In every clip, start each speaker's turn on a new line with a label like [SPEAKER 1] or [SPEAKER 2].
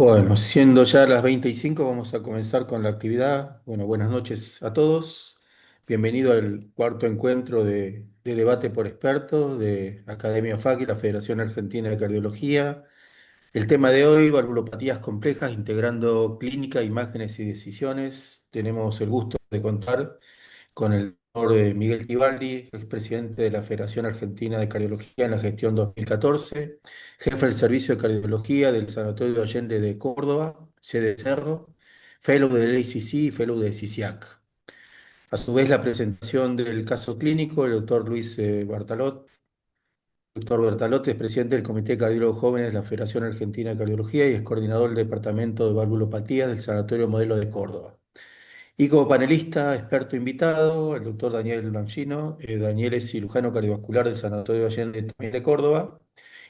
[SPEAKER 1] Bueno, siendo ya las 25, vamos a comenzar con la actividad. Bueno, buenas noches a todos. Bienvenido al cuarto encuentro de debate por expertos de Academia FAC y la Federación Argentina de Cardiología. El tema de hoy, valvulopatías complejas, integrando clínica, imágenes y decisiones. Tenemos el gusto de contar con el doctor Miguel Tibaldi, expresidente de la Federación Argentina de Cardiología en la gestión 2014, jefe del Servicio de Cardiología del Sanatorio de Allende de Córdoba, sede de Cerro, fellow del ACC y fellow de CICIAC. A su vez, la presentación del caso clínico, el doctor Luis Bartalot. Doctor Bertalotti es presidente del Comité de Cardiólogos Jóvenes de la Federación Argentina de Cardiología y es coordinador del Departamento de Valvulopatías del Sanatorio Modelo de Córdoba. Y como panelista, experto invitado, el doctor Daniel Blanchino. Daniel es cirujano cardiovascular del Sanatorio Allende también de Córdoba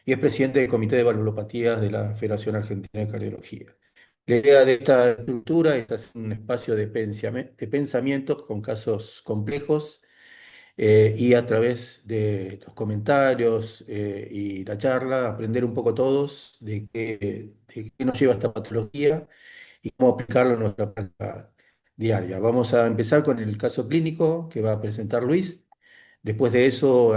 [SPEAKER 1] y es presidente del Comité de Valvulopatías de la Federación Argentina de Cardiología. La idea de esta estructura es un espacio de pensamiento con casos complejos y a través de los comentarios y la charla aprender un poco todos de qué nos lleva esta patología y cómo aplicarlo en nuestra práctica diaria. Vamos a empezar con el caso clínico que va a presentar Luis. Después de eso,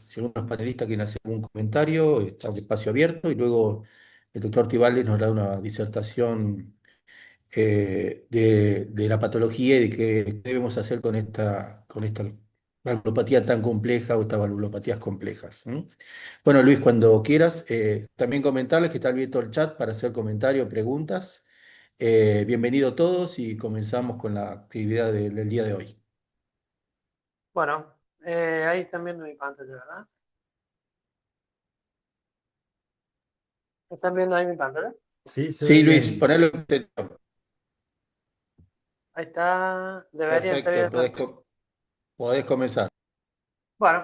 [SPEAKER 1] si algunos panelistas quieren hacer algún comentario, está el espacio abierto y luego el doctor Tibaldi nos da una disertación de la patología y de qué debemos hacer con esta valvulopatía tan compleja o estas valvulopatías complejas. ¿M? Bueno, Luis, cuando quieras, también comentarles que está abierto el chat para hacer comentarios, preguntas. Bienvenido todos y comenzamos con la actividad del día de hoy.
[SPEAKER 2] Bueno, ahí están viendo mi pantalla, ¿verdad? ¿Están viendo ahí mi pantalla?
[SPEAKER 3] Sí, se ve
[SPEAKER 1] Sí, Luis,
[SPEAKER 3] bien.
[SPEAKER 1] ponelo en texto.
[SPEAKER 2] Ahí está, debería estar
[SPEAKER 1] Perfecto,
[SPEAKER 2] viendo.
[SPEAKER 1] podés comenzar.
[SPEAKER 2] Bueno,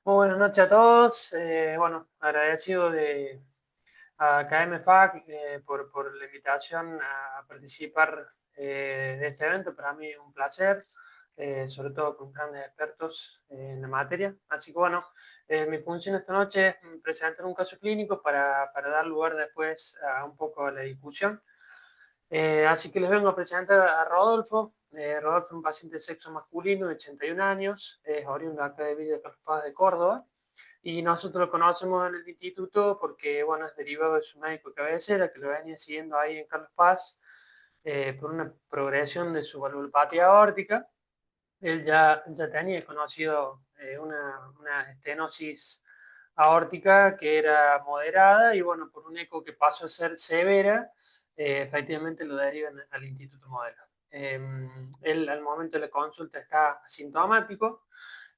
[SPEAKER 2] muy buenas noches a todos. Bueno, agradecido a KMFAC por la invitación a participar de este evento. Para mí es un placer, sobre todo con grandes expertos en la materia. Así que bueno, mi función esta noche es presentar un caso clínico para dar lugar después a un poco a la discusión. Así que les vengo a presentar a Rodolfo. Rodolfo es un paciente de sexo masculino de 81 años, es oriundo acá de Villa Carlos Paz de Córdoba. Y nosotros lo conocemos en el instituto porque, bueno, es derivado de su médico de cabecera, que lo venía siguiendo ahí en Carlos Paz por una progresión de su valvulopatía aórtica. Él ya tenía conocido una estenosis aórtica que era moderada y, bueno, por un eco que pasó a ser severa, efectivamente lo derivan al Instituto Modelo. Él al momento de la consulta está asintomático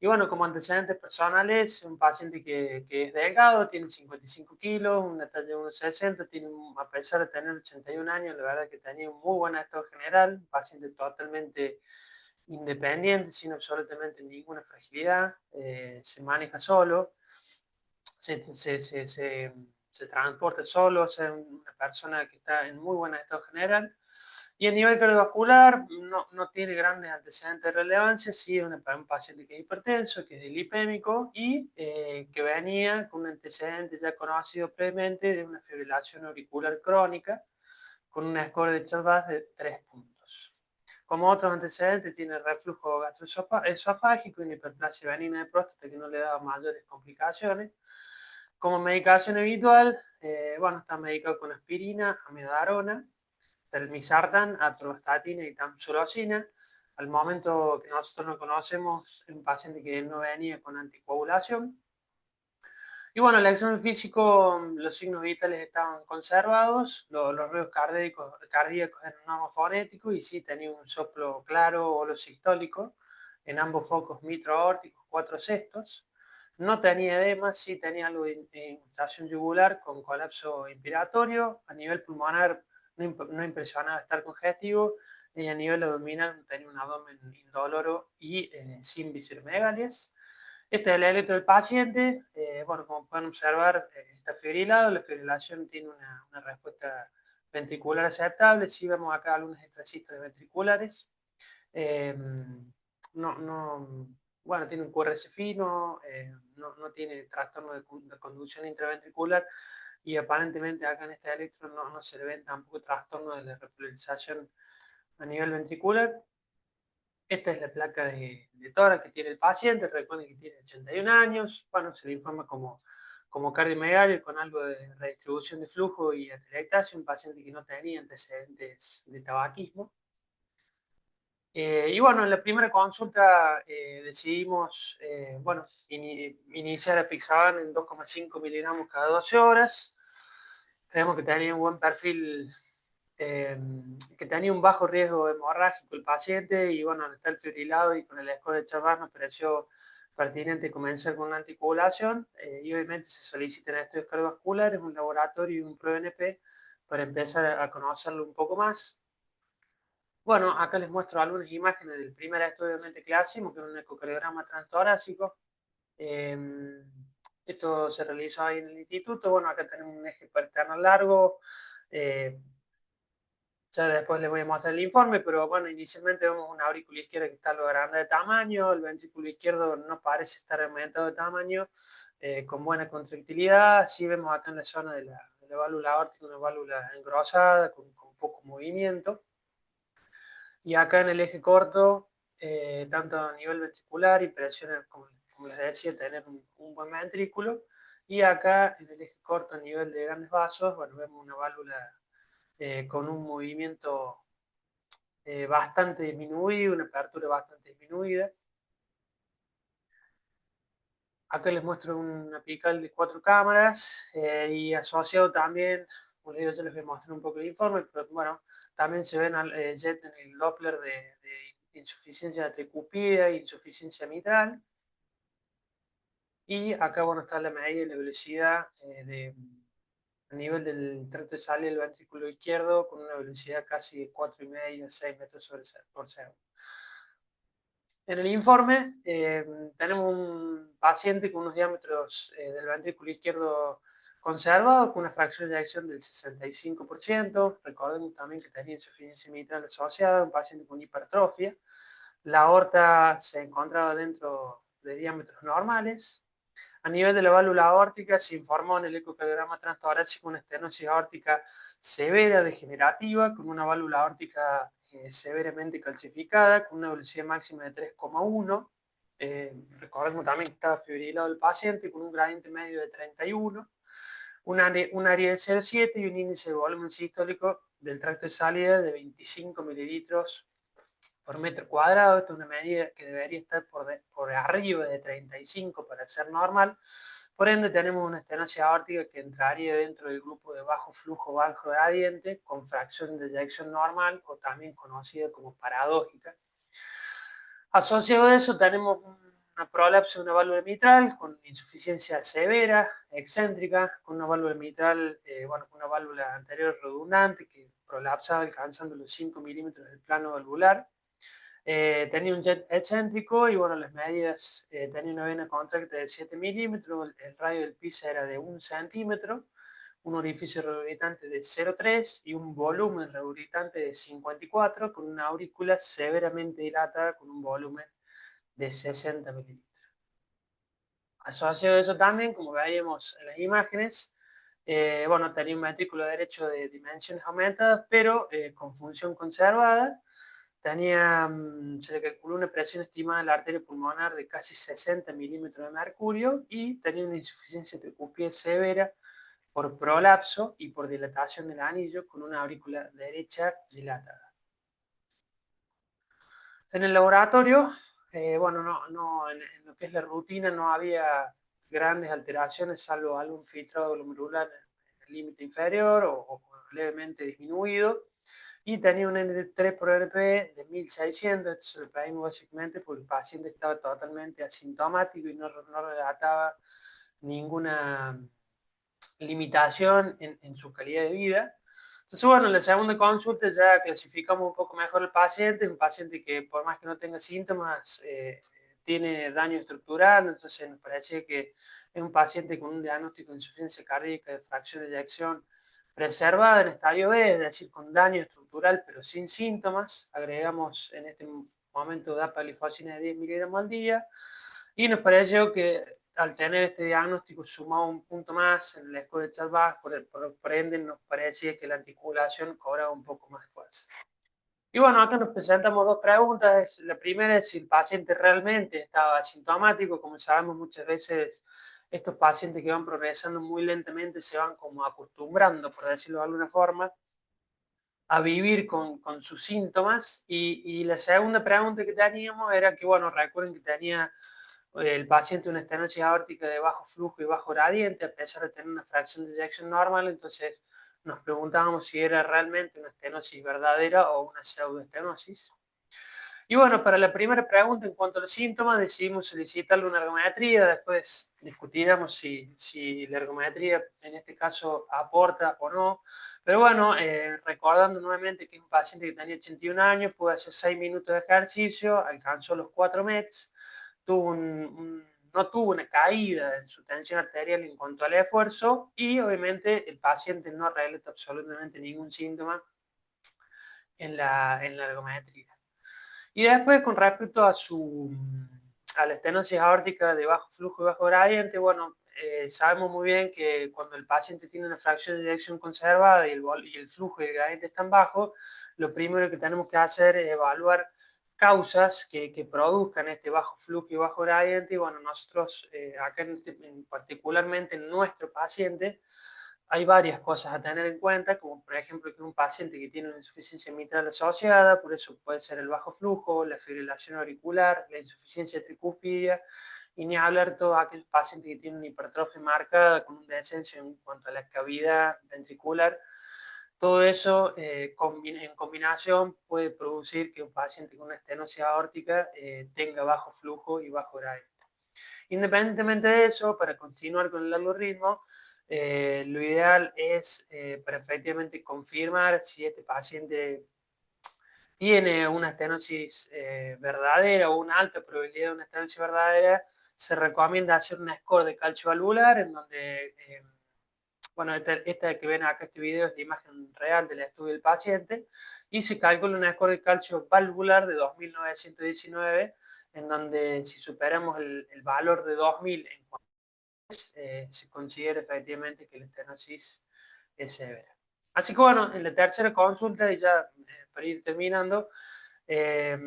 [SPEAKER 2] y, bueno, como antecedentes personales, un paciente que es delgado, tiene 55 kilos, una talla de 1,60, a pesar de tener 81 años, la verdad que tenía un muy buen estado general, un paciente totalmente independiente, sin absolutamente ninguna fragilidad, se maneja solo, se, se, se, se, se transporta solo, es una persona que está en muy buen estado general. Y a nivel cardiovascular no tiene grandes antecedentes de relevancia, sí es un paciente que es hipertenso, que es dilipémico y que venía con un antecedente ya conocido previamente de una fibrilación auricular crónica con una score de Charles de 3 puntos. Como otros antecedentes, tiene reflujo gastroesofágico y una hiperplasia benigna de próstata que no le da mayores complicaciones. Como medicación habitual, bueno, está medicado con aspirina, amidarona, telmisartán, atorvastatina y tamsulosin. Al momento que nosotros no conocemos, un paciente que no venía con anticoagulación. Y bueno, el examen físico, los signos vitales estaban conservados, los ruidos cardíacos eran normofonéticos y sí tenía un soplo claro holosistólico en ambos focos mitroaórticos, 4/6. No tenía edema, sí tenía algo de infiltración yugular con colapso inspiratorio. A nivel pulmonar no impresionaba estar congestivo y a nivel abdominal tenía un abdomen indoloro y sin visceromegalias. Este es el electro del paciente. Bueno, como pueden observar, está fibrilado. La fibrilación tiene una respuesta ventricular aceptable. Sí vemos acá algunos extrasístoles ventriculares. Eh, bueno, tiene un QRS fino, no tiene trastorno de conducción intraventricular y aparentemente acá en este electro no se le ven tampoco trastorno de la repolarización a nivel ventricular. Esta es la placa de tórax que tiene el paciente, recuerden que tiene 81 años, bueno, se le informa como cardiomegalia con algo de redistribución de flujo y atelectasia, un paciente que no tenía antecedentes de tabaquismo. Y bueno, en la primera consulta decidimos bueno, iniciar apixaban en 2,5 miligramos cada 12 horas. Creemos que tenía un buen perfil, que tenía un bajo riesgo hemorrágico el paciente y bueno, al estar fibrilado y con el score de Charvas nos pareció pertinente comenzar con una anticoagulación y obviamente se solicitan estudios cardiovasculares, un laboratorio y un ProNP para empezar a conocerlo un poco más. Bueno, acá les muestro algunas imágenes del primer estudio obviamente que hacemos, que es un ecocardiograma transtorácico. Esto se realizó ahí en el instituto. Bueno, acá tenemos un eje perterno largo. Eh, ya después les voy a mostrar el informe, pero bueno, inicialmente vemos una aurícula izquierda que está lo grande de tamaño, el ventrículo izquierdo no parece estar aumentado de tamaño, con buena contractilidad. Sí vemos acá en la zona de la válvula aórtica una válvula engrosada, con poco movimiento. Y acá en el eje corto, tanto a nivel ventricular y presión, como les decía, tener un buen ventrículo. Y acá en el eje corto a nivel de grandes vasos, bueno, vemos una válvula con un movimiento bastante disminuido, una apertura bastante disminuida. Acá les muestro una apical de 4 cámaras y asociado también, como les digo, ya les voy a mostrar un poco el informe, pero bueno, también se ven jet en el Doppler de insuficiencia tricupida e insuficiencia mitral. Y acá, bueno, está la medida de la velocidad a nivel del tracto de salida del ventrículo izquierdo con una velocidad casi de 4,5 a 6 metros por segundo. En el informe tenemos un paciente con unos diámetros del ventrículo izquierdo conservados, con una fracción de eyección del 65%. Recordemos también que tenía insuficiencia mitral asociada, un paciente con hipertrofia. La aorta se encontraba dentro de diámetros normales. A nivel de la válvula aórtica se informó en el ecocardiograma transtorácico una estenosis aórtica severa degenerativa con una válvula aórtica severamente calcificada con una velocidad máxima de 3,1. Recordemos también que estaba fibrilado el paciente con un gradiente medio de 31, un área de 0,7 y un índice de volumen sistólico del tracto de salida de 25 mililitros por metro cuadrado. Esta es una medida que debería estar por arriba de 35 para ser normal. Por ende, tenemos una estenosis aórtica que entraría dentro del grupo de bajo flujo bajo gradiente con fracción de eyección normal o también conocida como paradójica. Asociado a eso tenemos una prolapso de una válvula mitral con insuficiencia severa, excéntrica, con una válvula mitral, bueno, con una válvula anterior redundante que prolapsaba alcanzando los 5 milímetros del plano valvular. Tenía un jet excéntrico y bueno, las medidas, tenía una vena contráctil de 7 milímetros, el radio del PISA era de 1 centímetro, un orificio regurgitante de 0,3 y un volumen regurgitante de 54 con una aurícula severamente dilatada con un volumen de 60 mililitros. Asociado a eso también, como veíamos en las imágenes, bueno, tenía un ventrículo derecho de dimensiones aumentadas, pero con función conservada. Tenía, se le calculó una presión estimada de la arteria pulmonar de casi 60 milímetros de mercurio y tenía una insuficiencia tricúspide severa por prolapso y por dilatación del anillo con una aurícula derecha dilatada. En el laboratorio, bueno, en lo que es la rutina no había grandes alteraciones, salvo algún filtrado glomerular en el límite inferior o levemente disminuido. Y tenía un N3 por RP de 1600, esto se lo pedimos básicamente porque el paciente estaba totalmente asintomático y no relataba ninguna limitación en su calidad de vida. Entonces, bueno, en la segunda consulta ya clasificamos un poco mejor el paciente, un paciente que por más que no tenga síntomas, tiene daño estructural, entonces nos parecía que es un paciente con un diagnóstico de insuficiencia cardíaca de fracción de eyección preservada en estadio B, es decir, con daño estructural pero sin síntomas. Agregamos en este momento dapagliflozina de 10 miligramos al día y nos pareció que al tener este diagnóstico sumado un punto más en el score de Chalbach, por ende nos parecía que la articulación cobraba un poco más fuerza. Y bueno, acá nos presentamos dos preguntas. La primera es si el paciente realmente estaba asintomático. Como sabemos, muchas veces estos pacientes que van progresando muy lentamente se van como acostumbrando, por decirlo de alguna forma, a vivir con sus síntomas. Y la segunda pregunta que teníamos era que, bueno, recuerden que tenía el paciente una estenosis aórtica de bajo flujo y bajo gradiente, a pesar de tener una fracción de eyección normal. Entonces nos preguntábamos si era realmente una estenosis verdadera o una pseudoestenosis. Y bueno, para la primera pregunta en cuanto a los síntomas, decidimos solicitarle una ergometría. Después discutiremos si la ergometría en este caso aporta o no. Pero bueno, recordando nuevamente que es un paciente que tenía 81 años, pudo hacer 6 minutos de ejercicio, alcanzó los 4 METs, no tuvo una caída en su tensión arterial en cuanto al esfuerzo y obviamente el paciente no relata absolutamente ningún síntoma en la ergometría. Y después, con respecto a la estenosis aórtica de bajo flujo y bajo gradiente, bueno, sabemos muy bien que cuando el paciente tiene una fracción de eyección conservada y el flujo y el gradiente están bajos, lo primero que tenemos que hacer es evaluar causas que produzcan este bajo flujo y bajo gradiente. Y bueno, nosotros acá particularmente en nuestro paciente, hay varias cosas a tener en cuenta, como por ejemplo que un paciente que tiene una insuficiencia mitral asociada, por eso puede ser el bajo flujo, la fibrilación auricular, la insuficiencia tricúspide, y ni hablar todos aquellos pacientes que tienen una hipertrofia marcada con un descenso en cuanto a la cavidad ventricular. Todo eso en combinación puede producir que un paciente con una estenosis aórtica tenga bajo flujo y bajo gradiente. Independientemente de eso, para continuar con el algoritmo, lo ideal es para efectivamente confirmar si este paciente tiene una estenosis verdadera o una alta probabilidad de una estenosis verdadera, se recomienda hacer un score de calcio valvular en donde, bueno, esta que ven acá, este video es la imagen real del estudio del paciente, y se calcula un score de calcio valvular de 2.919, en donde si superamos el valor de 2.000 en se considera efectivamente que la estenosis es severa. Así que bueno, en la tercera consulta, y ya para ir terminando, eh,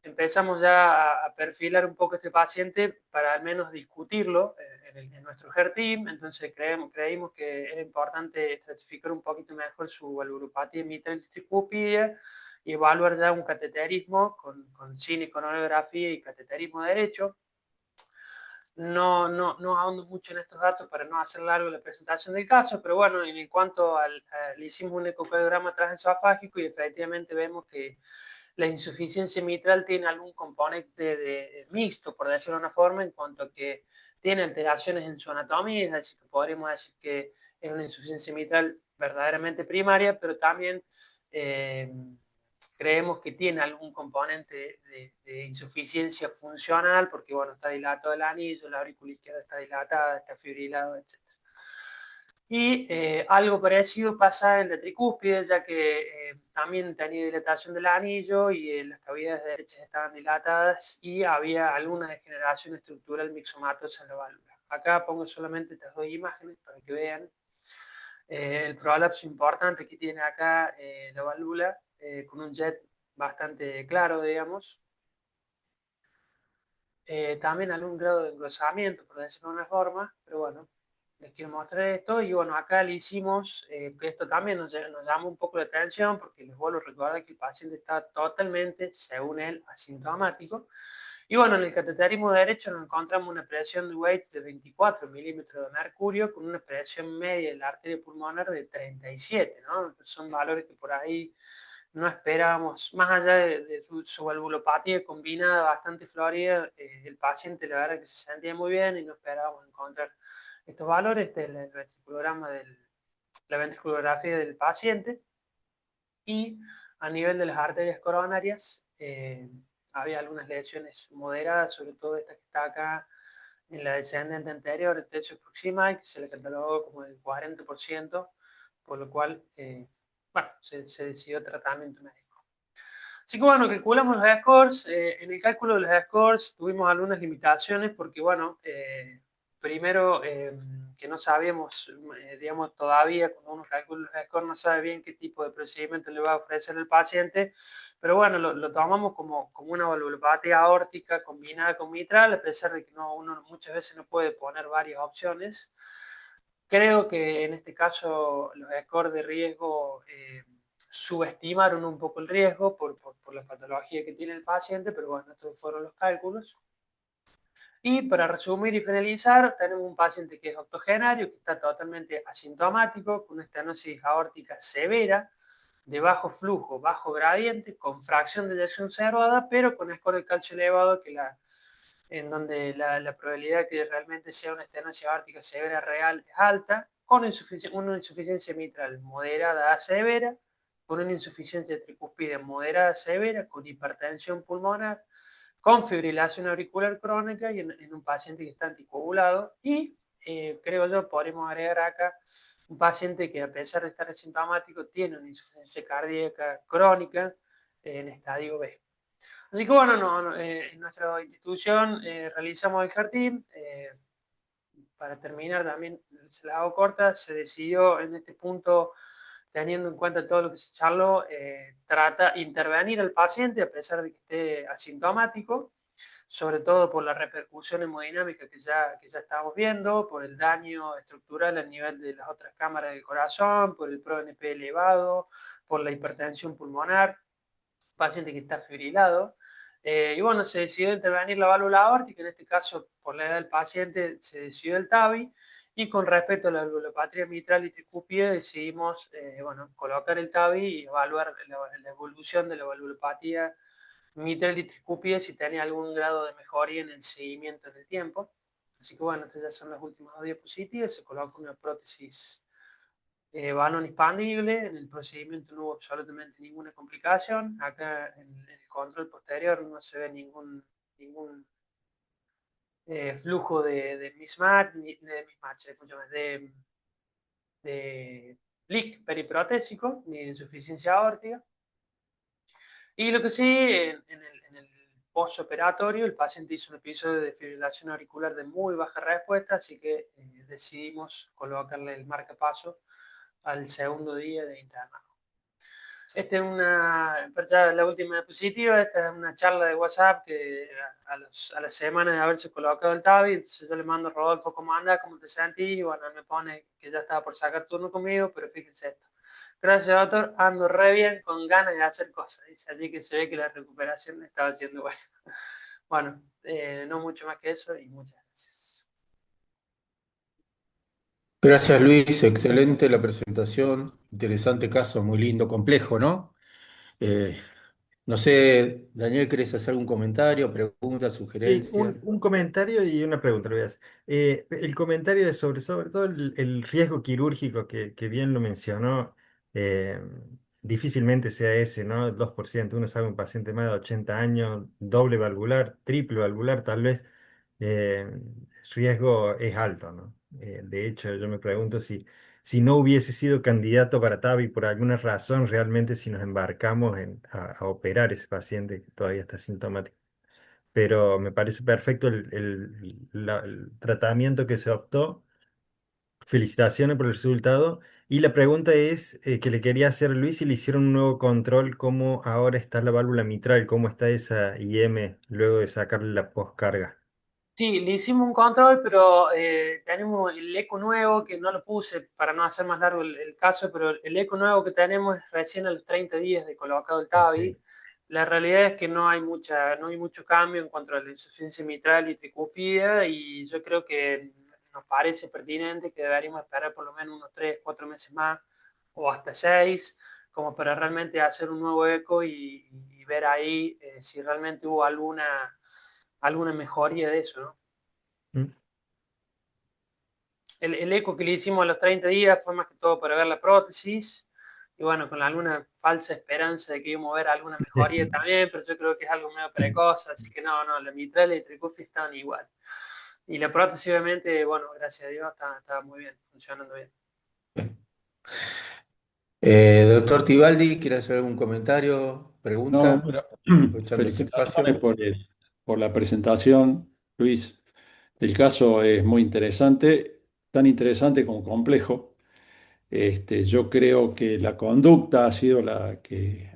[SPEAKER 2] empezamos ya a perfilar un poco este paciente para al menos discutirlo en nuestro HER team. Entonces creímos que era importante estratificar un poquito mejor su valvulopatía mitral tricúspide y evaluar ya un cateterismo con iconografía y cateterismo derecho. No ahondo mucho en estos datos para no hacer largo la presentación del caso, pero bueno, en cuanto le hicimos un ecocardiograma transesofágico y efectivamente vemos que la insuficiencia mitral tiene algún componente mixto, por decirlo de una forma, en cuanto a que tiene alteraciones en su anatomía, es decir, que podríamos decir que es una insuficiencia mitral verdaderamente primaria, pero también creemos que tiene algún componente de insuficiencia funcional, porque bueno, está dilatado el anillo, la aurícula izquierda está dilatada, está fibrilado, etc. Y algo parecido pasa en la tricúspide, ya que también tenía dilatación del anillo y las cavidades derechas estaban dilatadas y había alguna degeneración estructural mixomatosa en la válvula. Acá pongo solamente estas dos imágenes para que vean el prolapso importante que tiene acá la válvula, con un jet bastante claro, digamos. También algún grado de engrosamiento, por decirlo de una forma, pero bueno, les quiero mostrar esto. Y bueno, acá le hicimos, que esto también nos llama un poco la atención, porque les vuelvo a recordar que el paciente está totalmente, según él, asintomático. Y bueno, en el cateterismo derecho nos encontramos una presión de Weight de 24 milímetros de mercurio con una presión media de la arteria pulmonar de 37, ¿no? Son valores que por ahí no esperábamos, más allá de su valvulopatía combinada bastante florida, el paciente la verdad que se sentía muy bien y no esperábamos encontrar estos valores. Este es el ventriculograma la ventriculografía del paciente, y a nivel de las arterias coronarias había algunas lesiones moderadas, sobre todo esta que está acá en la descendente anterior, el techo proximal, que se le catalogó como el 40%, por lo cual bueno, se decidió tratamiento médico. Así que bueno, calculamos los scores. En el cálculo de los scores tuvimos algunas limitaciones porque, bueno, primero, que no sabíamos, digamos, todavía, cuando uno calcula los scores, no sabe bien qué tipo de procedimiento le va a ofrecer el paciente, pero bueno, lo tomamos como una valvulopatía aórtica combinada con mitral, a pesar de que no, uno muchas veces no puede poner varias opciones. Creo que en este caso los scores de riesgo subestimaron un poco el riesgo por la patología que tiene el paciente, pero bueno, estos fueron los cálculos. Y para resumir y finalizar, tenemos un paciente que es octogenario, que está totalmente asintomático, con una estenosis aórtica severa, de bajo flujo, bajo gradiente, con fracción de eyección observada, pero con score de calcio elevado, en donde la probabilidad de que realmente sea una estenosis aórtica severa real es alta, con una insuficiencia mitral moderada a severa, con una insuficiencia tricúspide moderada a severa, con hipertensión pulmonar, con fibrilación auricular crónica y en un paciente que está anticoagulado. Y creo yo, podemos agregar acá un paciente que a pesar de estar asintomático tiene una insuficiencia cardíaca crónica en estadio B. Así que bueno, en nuestra institución realizamos el jardín. Para terminar, también se la hago corta, se decidió en este punto, teniendo en cuenta todo lo que se charló, trata intervenir al paciente a pesar de que esté asintomático, sobre todo por la repercusión hemodinámica que ya estamos viendo, por el daño estructural a nivel de las otras cámaras del corazón, por el ProNP elevado, por la hipertensión pulmonar, paciente que está fibrilado. Y bueno, se decidió intervenir la válvula aórtica, en este caso por la edad del paciente se decidió el TAVI, y con respecto a la valvulopatía mitral y tricúpide decidimos bueno, colocar el TAVI y evaluar la evolución de la valvulopatía mitral y tricúpide si tenía algún grado de mejoría en el seguimiento en el tiempo. Así que bueno, estas ya son las últimas dos diapositivas, se coloca una prótesis balón expandible, en el procedimiento no hubo absolutamente ninguna complicación. Acá en el control posterior no se ve ningún flujo de mismatch, de leak periprotésico, ni de insuficiencia aórtica. Y lo que sí, en el postoperatorio, el paciente hizo un episodio de fibrilación auricular de muy baja respuesta, así que decidimos colocarle el marcapaso al segundo día de internado. Esta es ya la última diapositiva, esta es una charla de WhatsApp que a la semana de haberse colocado el TAVI, entonces yo le mando a Rodolfo cómo anda, cómo te sentís, y bueno, me pone que ya estaba por sacar turno conmigo, pero fíjense esto. Gracias, doctor, ando re bien, con ganas de hacer cosas, dice, así que se ve que la recuperación estaba siendo buena. Bueno, no mucho más que eso y muchas gracias.
[SPEAKER 1] Gracias Luis, excelente la presentación, interesante caso, muy lindo, complejo, ¿no? Eh, no sé, Daniel, ¿querés hacer algún comentario, pregunta,
[SPEAKER 3] Sí,
[SPEAKER 1] sugerencia?
[SPEAKER 3] un comentario y una pregunta le voy a hacer. El comentario es sobre todo el riesgo quirúrgico que bien lo mencionó, eh, difícilmente sea ese, ¿no? El 2%. Uno sabe un paciente más de 80 años, doble valvular, triple valvular, tal vez, eh, el riesgo es alto, ¿no? De hecho, yo me pregunto si no hubiese sido candidato para TAVI por alguna razón, realmente si nos embarcamos a operar ese paciente que todavía está sintomático, pero me parece perfecto el tratamiento que se optó. Felicitaciones por el resultado. Y la pregunta es, que le quería hacer a Luis, si le hicieron un nuevo control, cómo ahora está la válvula mitral, cómo está esa IM luego de sacarle la poscarga.
[SPEAKER 2] Sí, le hicimos un control, pero tenemos el eco nuevo, que no lo puse para no hacer más largo el caso, pero el eco nuevo que tenemos es recién a los 30 días de colocado el
[SPEAKER 3] Ok.
[SPEAKER 2] TAVI. La realidad es que no hay mucho cambio en cuanto a la insuficiencia mitral y tricúpida, y yo creo que nos parece pertinente que deberíamos esperar por lo menos unos 3, 4 meses más, o hasta 6, como para realmente hacer un nuevo eco y ver ahí si realmente hubo alguna mejoría de eso, ¿no?
[SPEAKER 3] Mm.
[SPEAKER 2] El eco que le hicimos a los 30 días fue más que todo para ver la prótesis, y bueno, con alguna falsa esperanza de que íbamos a ver alguna mejoría también, pero yo creo que es algo medio precoz, así que no, la mitral y el tricúspide estaban igual. Y la prótesis, obviamente, bueno, gracias a Dios, está muy bien, funcionando bien.
[SPEAKER 1] Doctor Tibaldi, ¿quiere hacer algún comentario,
[SPEAKER 4] No,
[SPEAKER 1] pregunta?
[SPEAKER 4] bueno,
[SPEAKER 1] Aprovechando este
[SPEAKER 4] felicitaciones
[SPEAKER 1] espacio.
[SPEAKER 4] por la presentación, Luis. El caso es muy interesante, tan interesante como complejo. Yo creo que la conducta ha sido la que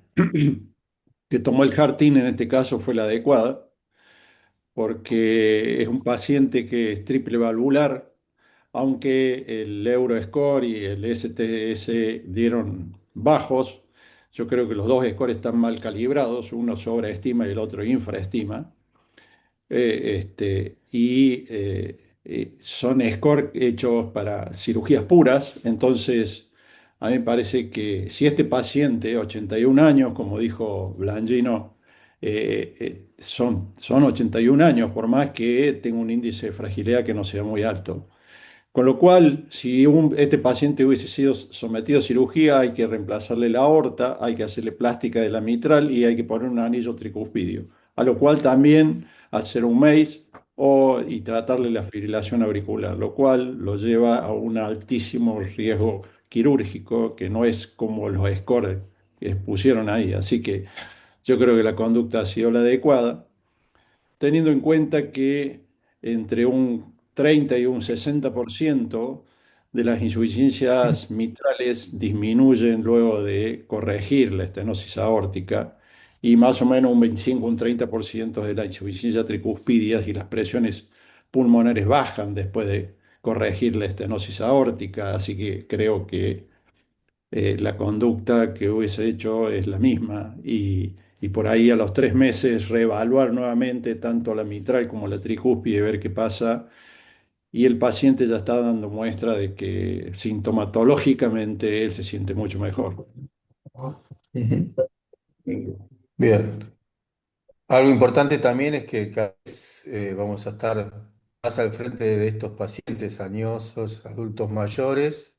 [SPEAKER 4] tomó el Harting en este caso fue la adecuada, porque es un paciente que es triple valvular, aunque el Euroscore y el STS dieron bajos. Yo creo que los dos scores están mal calibrados, uno sobreestima y el otro infraestima. Son scores hechos para cirugías puras, entonces a mí me parece que si este paciente, 81 años, como dijo Blangino, son 81 años, por más que tenga un índice de fragilidad que no sea muy alto. Con lo cual, si este paciente hubiese sido sometido a cirugía, hay que reemplazarle la aorta, hay que hacerle plástica de la mitral y hay que poner un anillo tricuspidio. A lo cual también hacer un MACE y tratarle la fibrilación auricular, lo cual lo lleva a un altísimo riesgo quirúrgico que no es como los scores que pusieron ahí. Así que yo creo que la conducta ha sido la adecuada teniendo en cuenta que entre un 30 y un 60% de las insuficiencias mitrales disminuyen luego de corregir la estenosis aórtica y más o menos un 25 o un 30% de la insuficiencia tricuspidia y las presiones pulmonares bajan después de corregir la estenosis aórtica, así que creo que la conducta que hubiese hecho es la misma y por ahí a los 3 meses reevaluar nuevamente tanto la mitral como la tricúspide y ver qué pasa. Y el paciente ya está dando muestra de que sintomatológicamente él se siente mucho mejor.
[SPEAKER 1] Ujú. Bien. Algo importante también es que cada vez vamos a estar más al frente de estos pacientes añosos, adultos mayores,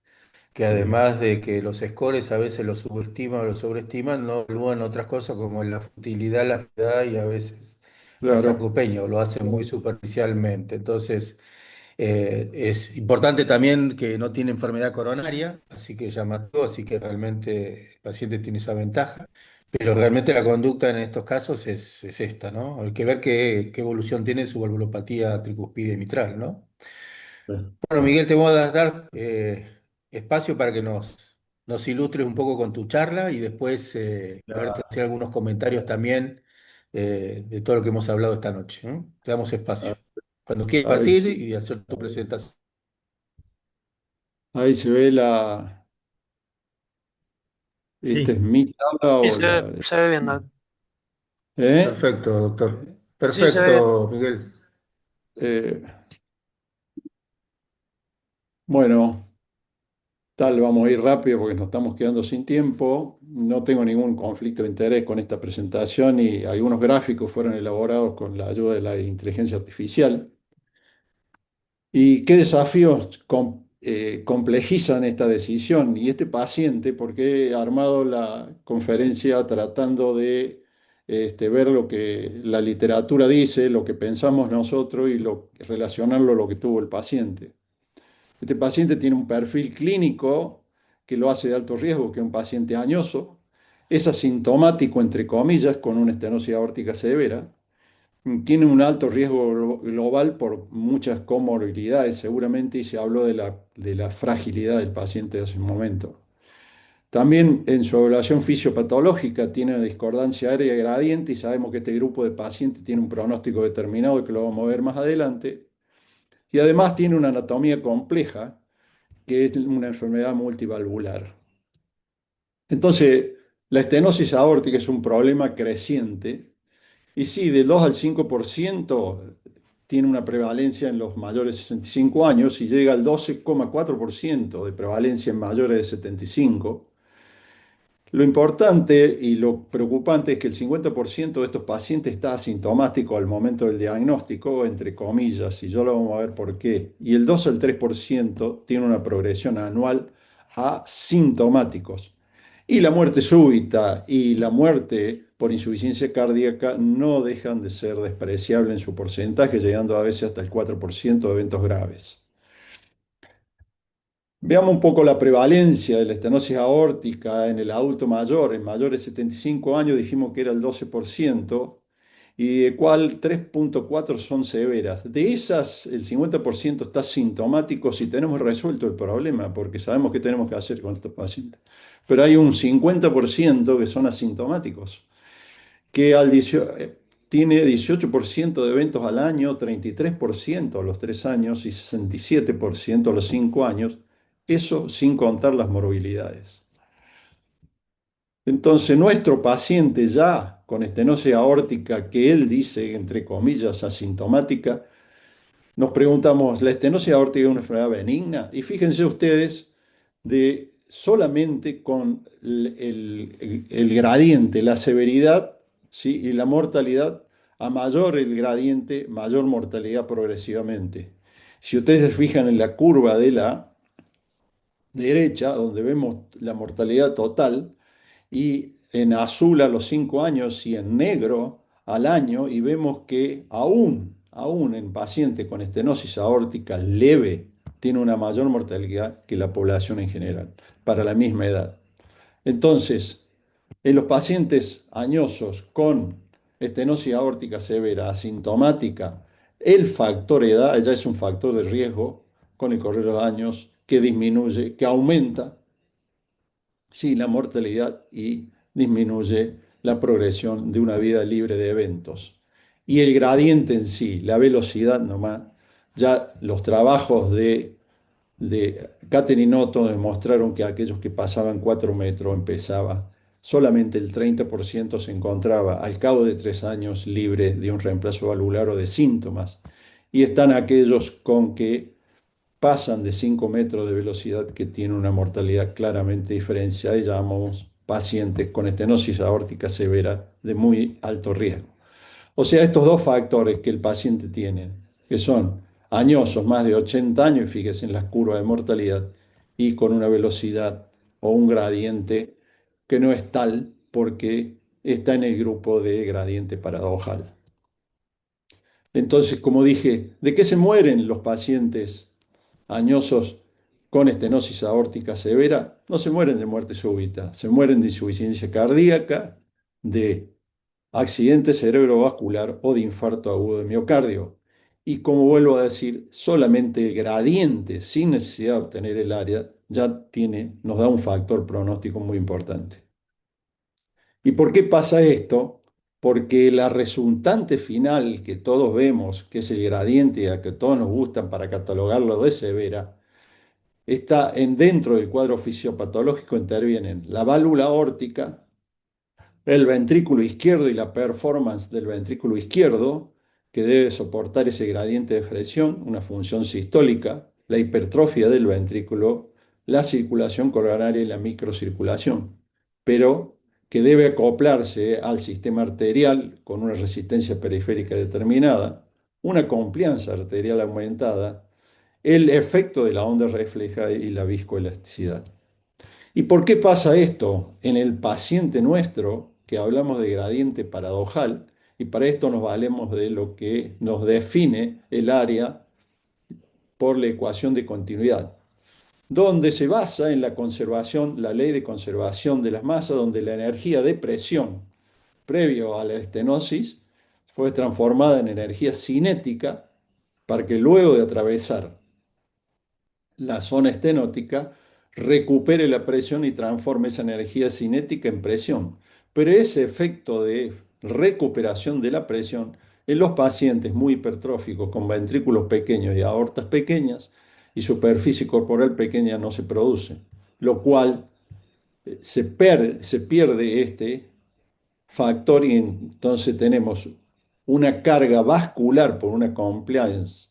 [SPEAKER 1] que
[SPEAKER 3] Sí,
[SPEAKER 1] además de que los scores a veces los subestiman o los sobreestiman, no evalúan otras cosas como la futilidad, la edad y a veces la
[SPEAKER 4] Claro.
[SPEAKER 1] sarcopenia, o lo hacen muy superficialmente. Entonces, es importante también que no tiene enfermedad coronaria, así que llamativo, así que realmente el paciente tiene esa ventaja. Pero realmente la conducta en estos casos es esta, ¿no? Hay que ver qué evolución tiene su valvulopatía tricuspide mitral, ¿no? Bueno, Miguel, te voy a dar espacio para que nos ilustres un poco con tu charla y después poderte hacer algunos comentarios también de todo lo que hemos hablado esta noche, ¿no? Te damos espacio. Cuando quieras
[SPEAKER 4] Ahí,
[SPEAKER 1] partir y hacer tu presentación.
[SPEAKER 4] ahí se ve la, ¿esta es
[SPEAKER 3] sí,
[SPEAKER 4] mi tabla
[SPEAKER 2] Sí,
[SPEAKER 4] o la?
[SPEAKER 2] se ve bien, Doc.
[SPEAKER 4] ¿Eh?
[SPEAKER 1] Perfecto, doctor.
[SPEAKER 2] Sí, se ve bien.
[SPEAKER 1] Perfecto, Miguel.
[SPEAKER 4] Eh, bueno. Tal, vamos a ir rápido porque nos estamos quedando sin tiempo. No tengo ningún conflicto de interés con esta presentación y algunos gráficos fueron elaborados con la ayuda de la inteligencia artificial. ¿Y qué desafíos complejizan esta decisión? Y este paciente, porque he armado la conferencia tratando de ver lo que la literatura dice, lo que pensamos nosotros y relacionarlo a lo que tuvo el paciente. Este paciente tiene un perfil clínico que lo hace de alto riesgo, que es un paciente añoso, es asintomático, entre comillas, con una estenosis aórtica severa, tiene un alto riesgo global por muchas comorbilidades, seguramente, y se habló de la fragilidad del paciente hace un momento. También en su evaluación fisiopatológica tiene una discordancia aérea gradiente y sabemos que este grupo de pacientes tiene un pronóstico determinado que lo vamos a ver más adelante. Y además tiene una anatomía compleja que es una enfermedad multivalvular. Entonces, la estenosis aórtica es un problema creciente y sí, del 2 al 5% tiene una prevalencia en los mayores de 65 años y llega al 12,4% de prevalencia en mayores de 75. Lo importante y lo preocupante es que el 50% de estos pacientes está asintomático al momento del diagnóstico, entre comillas, y yo lo vamos a ver por qué. Y el 2 al 3% tiene una progresión anual a sintomáticos. Y la muerte súbita y la muerte por insuficiencia cardíaca no dejan de ser despreciables en su porcentaje, llegando a veces hasta el 4% de eventos graves. Veamos un poco la prevalencia de la estenosis aórtica en el adulto mayor. En mayores de 75 años dijimos que era el 12% y de cual 3,4 son severas. De esas, el 50% está sintomático si tenemos resuelto el problema, porque sabemos qué tenemos que hacer con estos pacientes. Pero hay un 50% que son asintomáticos, que tiene 18% de eventos al año, 33% a los 3 años y 67% a los 5 años, eso sin contar las morbilidades. Entonces, nuestro paciente ya con estenosis aórtica, que él dice, entre comillas, asintomática, nos preguntamos, ¿la estenosis aórtica es una enfermedad benigna? Y fíjense ustedes, de solamente con el gradiente, la severidad, ¿sí? Y la mortalidad, a mayor el gradiente, mayor mortalidad progresivamente. Si ustedes se fijan en la curva de la derecha, donde vemos la mortalidad total, y en azul a los 5 años y en negro al año, y vemos que aún en pacientes con estenosis aórtica leve, tiene una mayor mortalidad que la población en general, para la misma edad. Entonces, en los pacientes añosos con estenosis aórtica severa, asintomática, el factor edad ya es un factor de riesgo con el correr de los años que disminuye, que aumenta, sí, la mortalidad y disminuye la progresión de una vida libre de eventos. Y el gradiente en sí, la velocidad nomás, ya los trabajos de Catherine Otto demostraron que aquellos que pasaban 4 metros empezaba, solamente el 30% se encontraba al cabo de 3 años libre de un reemplazo valvular o de síntomas. Y están aquellos con que pasan de 5 metros de velocidad que tienen una mortalidad claramente diferenciada y llamamos pacientes con estenosis aórtica severa de muy alto riesgo. O sea, estos dos factores que el paciente tiene, que son añosos, más de 80 años, y fíjense en las curvas de mortalidad, y con una velocidad o un gradiente que no es tal porque está en el grupo de gradiente paradojal. Entonces, como dije, ¿de qué se mueren los pacientes añosos con estenosis aórtica severa? No se mueren de muerte súbita, se mueren de insuficiencia cardíaca, de accidente cerebrovascular o de infarto agudo de miocardio. Y como vuelvo a decir, solamente el gradiente, sin necesidad de obtener el área, nos da un factor pronóstico muy importante. ¿Y por qué pasa esto? Porque la resultante final que todos vemos, que es el gradiente a que todos nos gustan para catalogarlo de severa, dentro del cuadro fisiopatológico intervienen la válvula aórtica, el ventrículo izquierdo y la performance del ventrículo izquierdo, que debe soportar ese gradiente de presión, una función sistólica, la hipertrofia del ventrículo, la circulación coronaria y la microcirculación, pero que debe acoplarse al sistema arterial con una resistencia periférica determinada, una complianza arterial aumentada, el efecto de la onda refleja y la viscoelasticidad. ¿Y por qué pasa esto en el paciente nuestro, que hablamos de gradiente paradojal? Y para esto nos valemos de lo que nos define el área por la ecuación de continuidad, donde se basa en la conservación, la ley de conservación de las masas, donde la energía de presión previo a la estenosis fue transformada en energía cinética para que luego de atravesar la zona estenótica recupere la presión y transforme esa energía cinética en presión. Pero ese efecto de recuperación de la presión en los pacientes muy hipertróficos con ventrículos pequeños y aortas pequeñas y superficie corporal pequeña no se produce, lo cual se pierde este factor y entonces tenemos una carga vascular por una compliance,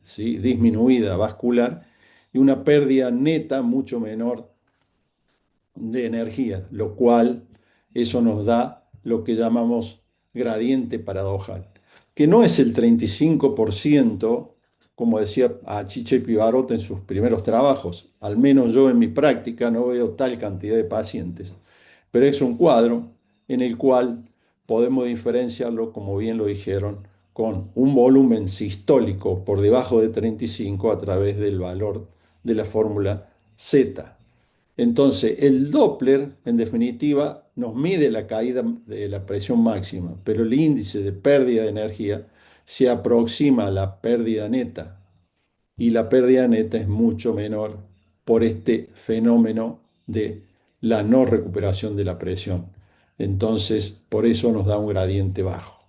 [SPEAKER 4] ¿sí? Disminuida vascular y una pérdida neta mucho menor de energía, lo cual eso nos da lo que llamamos gradiente paradojal, que no es el 35%, como decía Achiche Pivarot en sus primeros trabajos, al menos yo en mi práctica no veo tal cantidad de pacientes, pero es un cuadro en el cual podemos diferenciarlo, como bien lo dijeron, con un volumen sistólico por debajo de 35 a través del valor de la fórmula Z. Entonces, el Doppler, en definitiva, nos mide la caída de la presión máxima, pero el índice de pérdida de energía se aproxima a la pérdida neta y la pérdida neta es mucho menor por este fenómeno de la no recuperación de la presión. Entonces, por eso nos da un gradiente bajo.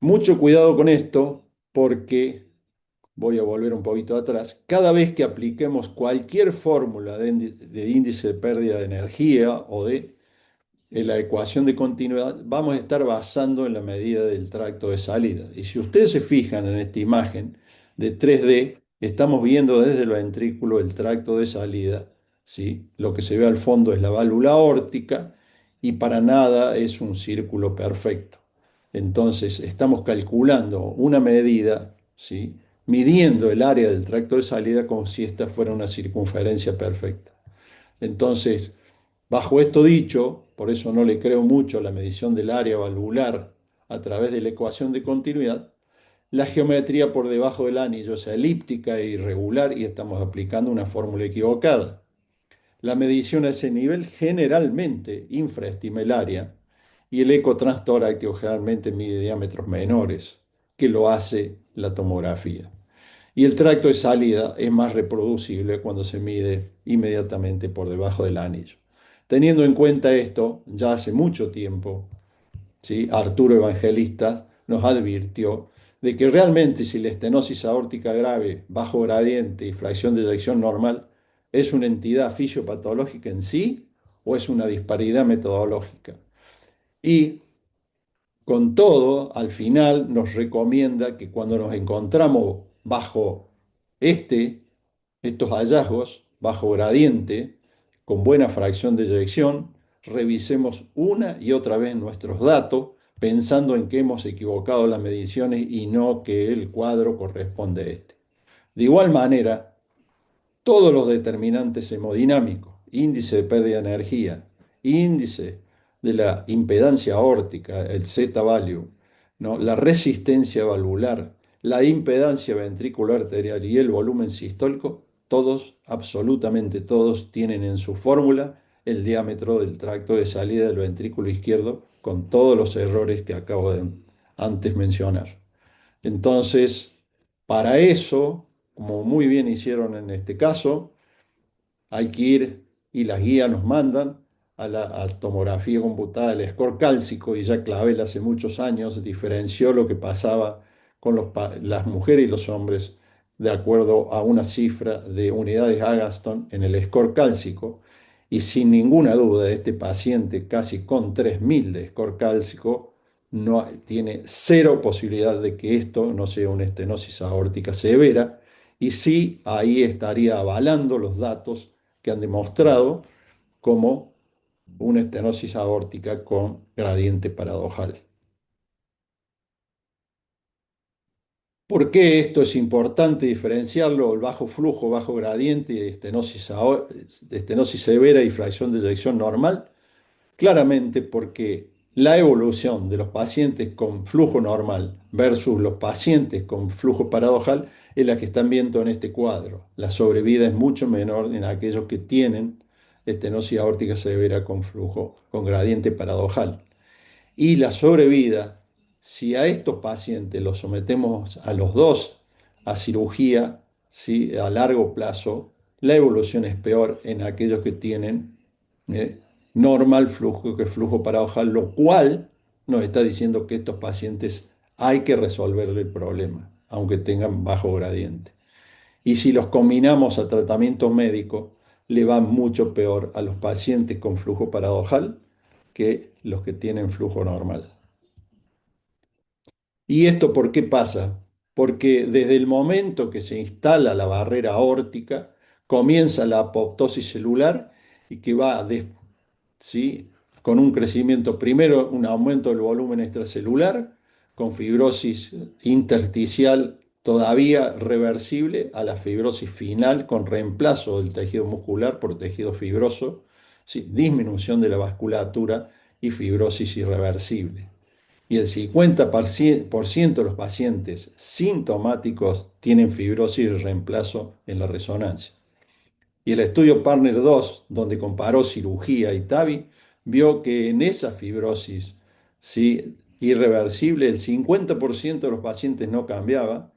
[SPEAKER 4] Mucho cuidado con esto porque, voy a volver un poquito atrás, cada vez que apliquemos cualquier fórmula de índice de pérdida de energía o de la ecuación de continuidad, vamos a estar basando en la medida del tracto de salida. Y si ustedes se fijan en esta imagen de 3D, estamos viendo desde el ventrículo el tracto de salida, ¿sí? Lo que se ve al fondo es la válvula aórtica y para nada es un círculo perfecto. Entonces, estamos calculando una medida, ¿sí? Midiendo el área del tracto de salida como si esta fuera una circunferencia perfecta. Entonces, bajo esto dicho, por eso no le creo mucho a la medición del área valvular a través de la ecuación de continuidad, la geometría por debajo del anillo es elíptica e irregular y estamos aplicando una fórmula equivocada. La medición a ese nivel generalmente infraestima el área y el eco transtorácico generalmente mide diámetros menores, que lo hace la tomografía. Y el tracto de salida es más reproducible cuando se mide inmediatamente por debajo del anillo. Teniendo en cuenta esto, ya hace mucho tiempo, ¿sí? Arturo Evangelista nos advirtió de que realmente si la estenosis aórtica grave, bajo gradiente y fracción de eyección normal es una entidad fisiopatológica en sí o es una disparidad metodológica. Y con todo, al final nos recomienda que cuando nos encontramos bajo estos hallazgos, bajo gradiente, con buena fracción de eyección, revisemos una y otra vez nuestros datos, pensando en que hemos equivocado las mediciones y no que el cuadro corresponde a este. De igual manera, todos los determinantes hemodinámicos, índice de pérdida de energía, índice de la impedancia aórtica, el Z-value, ¿no? La resistencia valvular, la impedancia ventricular arterial y el volumen sistólico, todos, absolutamente todos, tienen en su fórmula el diámetro del tracto de salida del ventrículo izquierdo con todos los errores que acabo de antes mencionar. Entonces, para eso, como muy bien hicieron en este caso, hay que ir y las guías nos mandan a la tomografía computada, el score cálcico, y ya Clavel hace muchos años diferenció lo que pasaba con las mujeres y los hombres de acuerdo a una cifra de unidades Agatston en el score cálcico. Y sin ninguna duda, este paciente casi con 3000 de score cálcico no, tiene cero posibilidad de que esto no sea una estenosis aórtica severa. Y sí, ahí estaría avalando los datos que han demostrado como una estenosis aórtica con gradiente paradojal. ¿Por qué esto es importante diferenciarlo? El bajo flujo, bajo gradiente, estenosis severa y fracción de eyección normal. Claramente porque la evolución de los pacientes con flujo normal versus los pacientes con flujo paradojal es la que están viendo en este cuadro. La sobrevida es mucho menor en aquellos que tienen estenosis aórtica severa con flujo, con gradiente paradojal. Y la sobrevida, si a estos pacientes los sometemos a los dos a cirugía, ¿sí? A largo plazo, la evolución es peor en aquellos que tienen eh, normal flujo que flujo paradojal, lo cual nos está diciendo que estos pacientes hay que resolverle el problema, aunque tengan bajo gradiente. Y si los combinamos a tratamiento médico, le va mucho peor a los pacientes con flujo paradojal que los que tienen flujo normal. ¿Y esto por qué pasa? Porque desde el momento que se instala la barrera aórtica, comienza la apoptosis celular y que va, ¿sí? Con un crecimiento, primero un aumento del volumen extracelular, con fibrosis intersticial todavía reversible a la fibrosis final con reemplazo del tejido muscular por tejido fibroso, ¿sí? Disminución de la vasculatura y fibrosis irreversible. Y el 50% de los pacientes sintomáticos tienen fibrosis de reemplazo en la resonancia. Y el estudio Partner 2, donde comparó cirugía y TAVI, vio que en esa fibrosis, ¿sí?, irreversible, el 50% de los pacientes no cambiaba,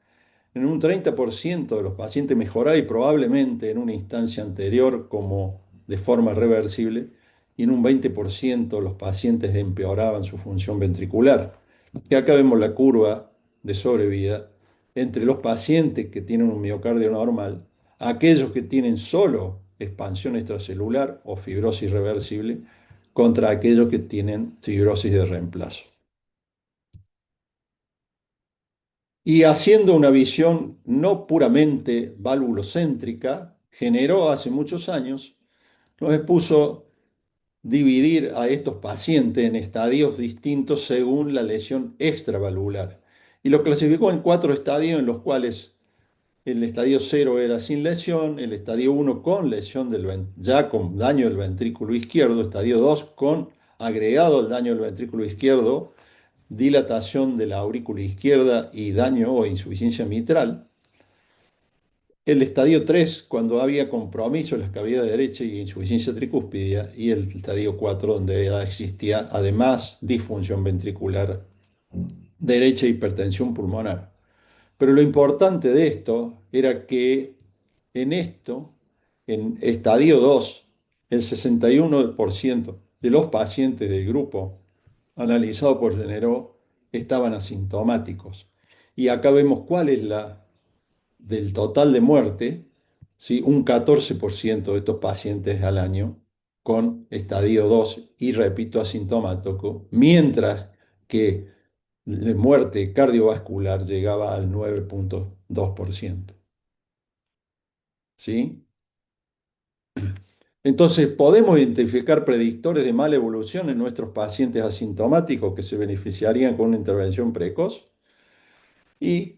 [SPEAKER 4] en un 30% de los pacientes mejoraba y probablemente en una instancia anterior como de forma reversible, y en un 20% los pacientes empeoraban su función ventricular. Y acá vemos la curva de sobrevida entre los pacientes que tienen un miocardio normal, aquellos que tienen solo expansión extracelular o fibrosis reversible, contra aquellos que tienen fibrosis de reemplazo. Y haciendo una visión no puramente válvulocéntrica, generó hace muchos años, nos expuso dividir a estos pacientes en estadios distintos según la lesión extravalvular. Y lo clasificó en 4 estadios en los cuales el estadio 0 era sin lesión, el estadio 1 con lesión ya con daño del ventrículo izquierdo, estadio 2 con agregado al daño del ventrículo izquierdo, dilatación de la aurícula izquierda y daño o insuficiencia mitral. El estadio 3 cuando había compromiso en las cavidades derecha y insuficiencia tricúspide, y el estadio 4 donde ya existía además disfunción ventricular derecha e hipertensión pulmonar. Pero lo importante de esto era que en esto, en estadio 2, el 61% de los pacientes del grupo analizado por Generó estaban asintomáticos. Y acá vemos cuál es la del total de muerte, ¿sí? Un 14% de estos pacientes al año con estadio 2 y repito, asintomático, mientras que de muerte cardiovascular llegaba al 9,2%. ¿Sí? Entonces, podemos identificar predictores de mala evolución en nuestros pacientes asintomáticos que se beneficiarían con una intervención precoz. Y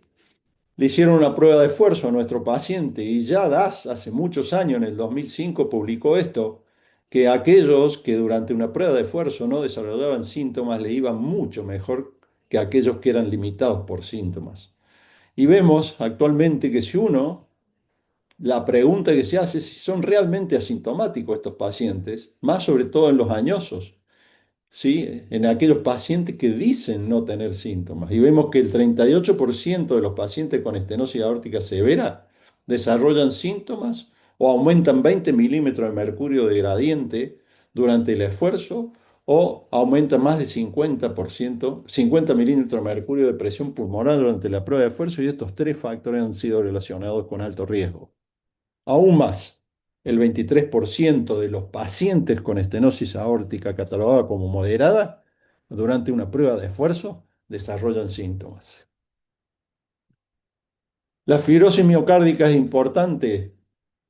[SPEAKER 4] le hicieron una prueba de esfuerzo a nuestro paciente y ya DAS hace muchos años, en el 2005, publicó esto, que aquellos que durante una prueba de esfuerzo no desarrollaban síntomas le iban mucho mejor que aquellos que eran limitados por síntomas. Y vemos actualmente que si uno, la pregunta que se hace es si son realmente asintomáticos estos pacientes, más sobre todo en los añosos, ¿sí? En aquellos pacientes que dicen no tener síntomas. Y vemos que el 38% de los pacientes con estenosis aórtica severa desarrollan síntomas o aumentan 20 milímetros de mercurio de gradiente durante el esfuerzo o aumentan más de 50%, 50 milímetros de mercurio de presión pulmonar durante la prueba de esfuerzo, y estos 3 factores han sido relacionados con alto riesgo. Aún más, el 23% de los pacientes con estenosis aórtica catalogada como moderada durante una prueba de esfuerzo desarrollan síntomas. La fibrosis miocárdica es importante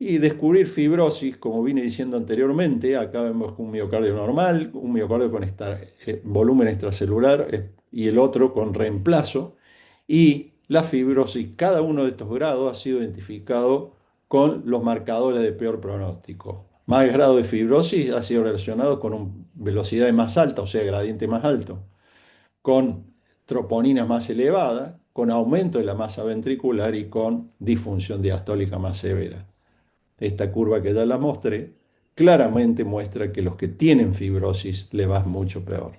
[SPEAKER 4] y descubrir fibrosis, como vine diciendo anteriormente, acá vemos un miocardio normal, un miocardio con volumen extracelular y el otro con reemplazo, y la fibrosis, cada uno de estos grados ha sido identificado con los marcadores de peor pronóstico. Más grado de fibrosis ha sido relacionado con una velocidad más alta, o sea, gradiente más alto, con troponina más elevada, con aumento de la masa ventricular y con disfunción diastólica más severa. Esta curva que ya la mostré claramente muestra que los que tienen fibrosis le va mucho peor.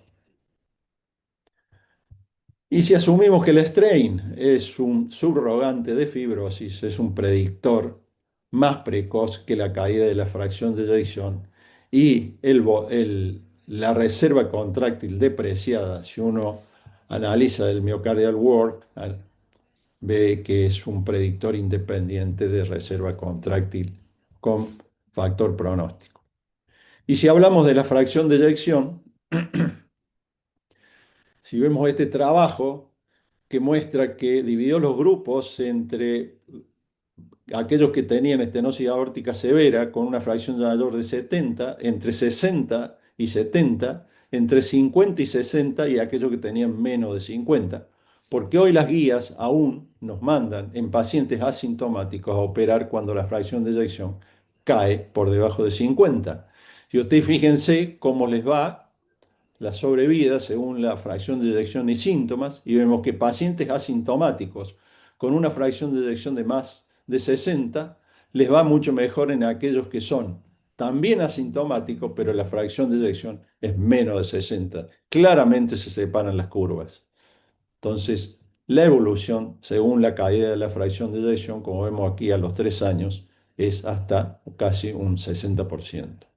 [SPEAKER 4] Y si asumimos que el strain es un subrogante de fibrosis, es un predictor más precoz que la caída de la fracción de eyección y la reserva contráctil depreciada, si uno analiza el myocardial work, ve que es un predictor independiente de reserva contráctil con factor pronóstico. Y si hablamos de la fracción de eyección, si vemos este trabajo que muestra que dividió los grupos entre aquellos que tenían estenosis aórtica severa con una fracción de mayor de 70, entre 60 y 70, entre 50 y 60 y aquellos que tenían menos de 50. Porque hoy las guías aún nos mandan en pacientes asintomáticos a operar cuando la fracción de eyección cae por debajo de 50. Y ustedes fíjense cómo les va la sobrevida según la fracción de eyección y síntomas, y vemos que pacientes asintomáticos con una fracción de eyección de más de 60 les va mucho mejor en aquellos que son también asintomáticos, pero la fracción de eyección es menos de 60. Claramente se separan las curvas. Entonces, la evolución, según la caída de la fracción de eyección, como vemos aquí a los 3 años, es hasta casi un 60%.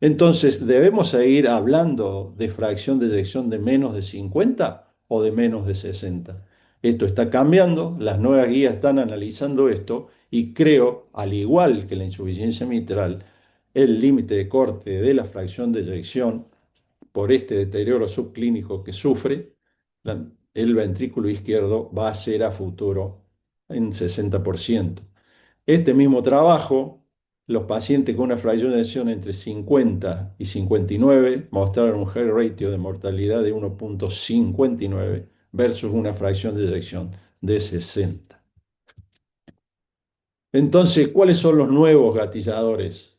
[SPEAKER 4] Entonces, ¿debemos seguir hablando de fracción de eyección de menos de 50 o de menos de 60? Esto está cambiando, las nuevas guías están analizando esto y creo, al igual que la insuficiencia mitral, el límite de corte de la fracción de eyección por este deterioro subclínico que sufre, el ventrículo izquierdo va a ser a futuro en 60%. Este mismo trabajo, los pacientes con una fracción de eyección entre 50 y 59 mostraron un Hazard ratio de mortalidad de 1,59 versus una fracción de eyección de 60. Entonces, ¿cuáles son los nuevos gatilladores?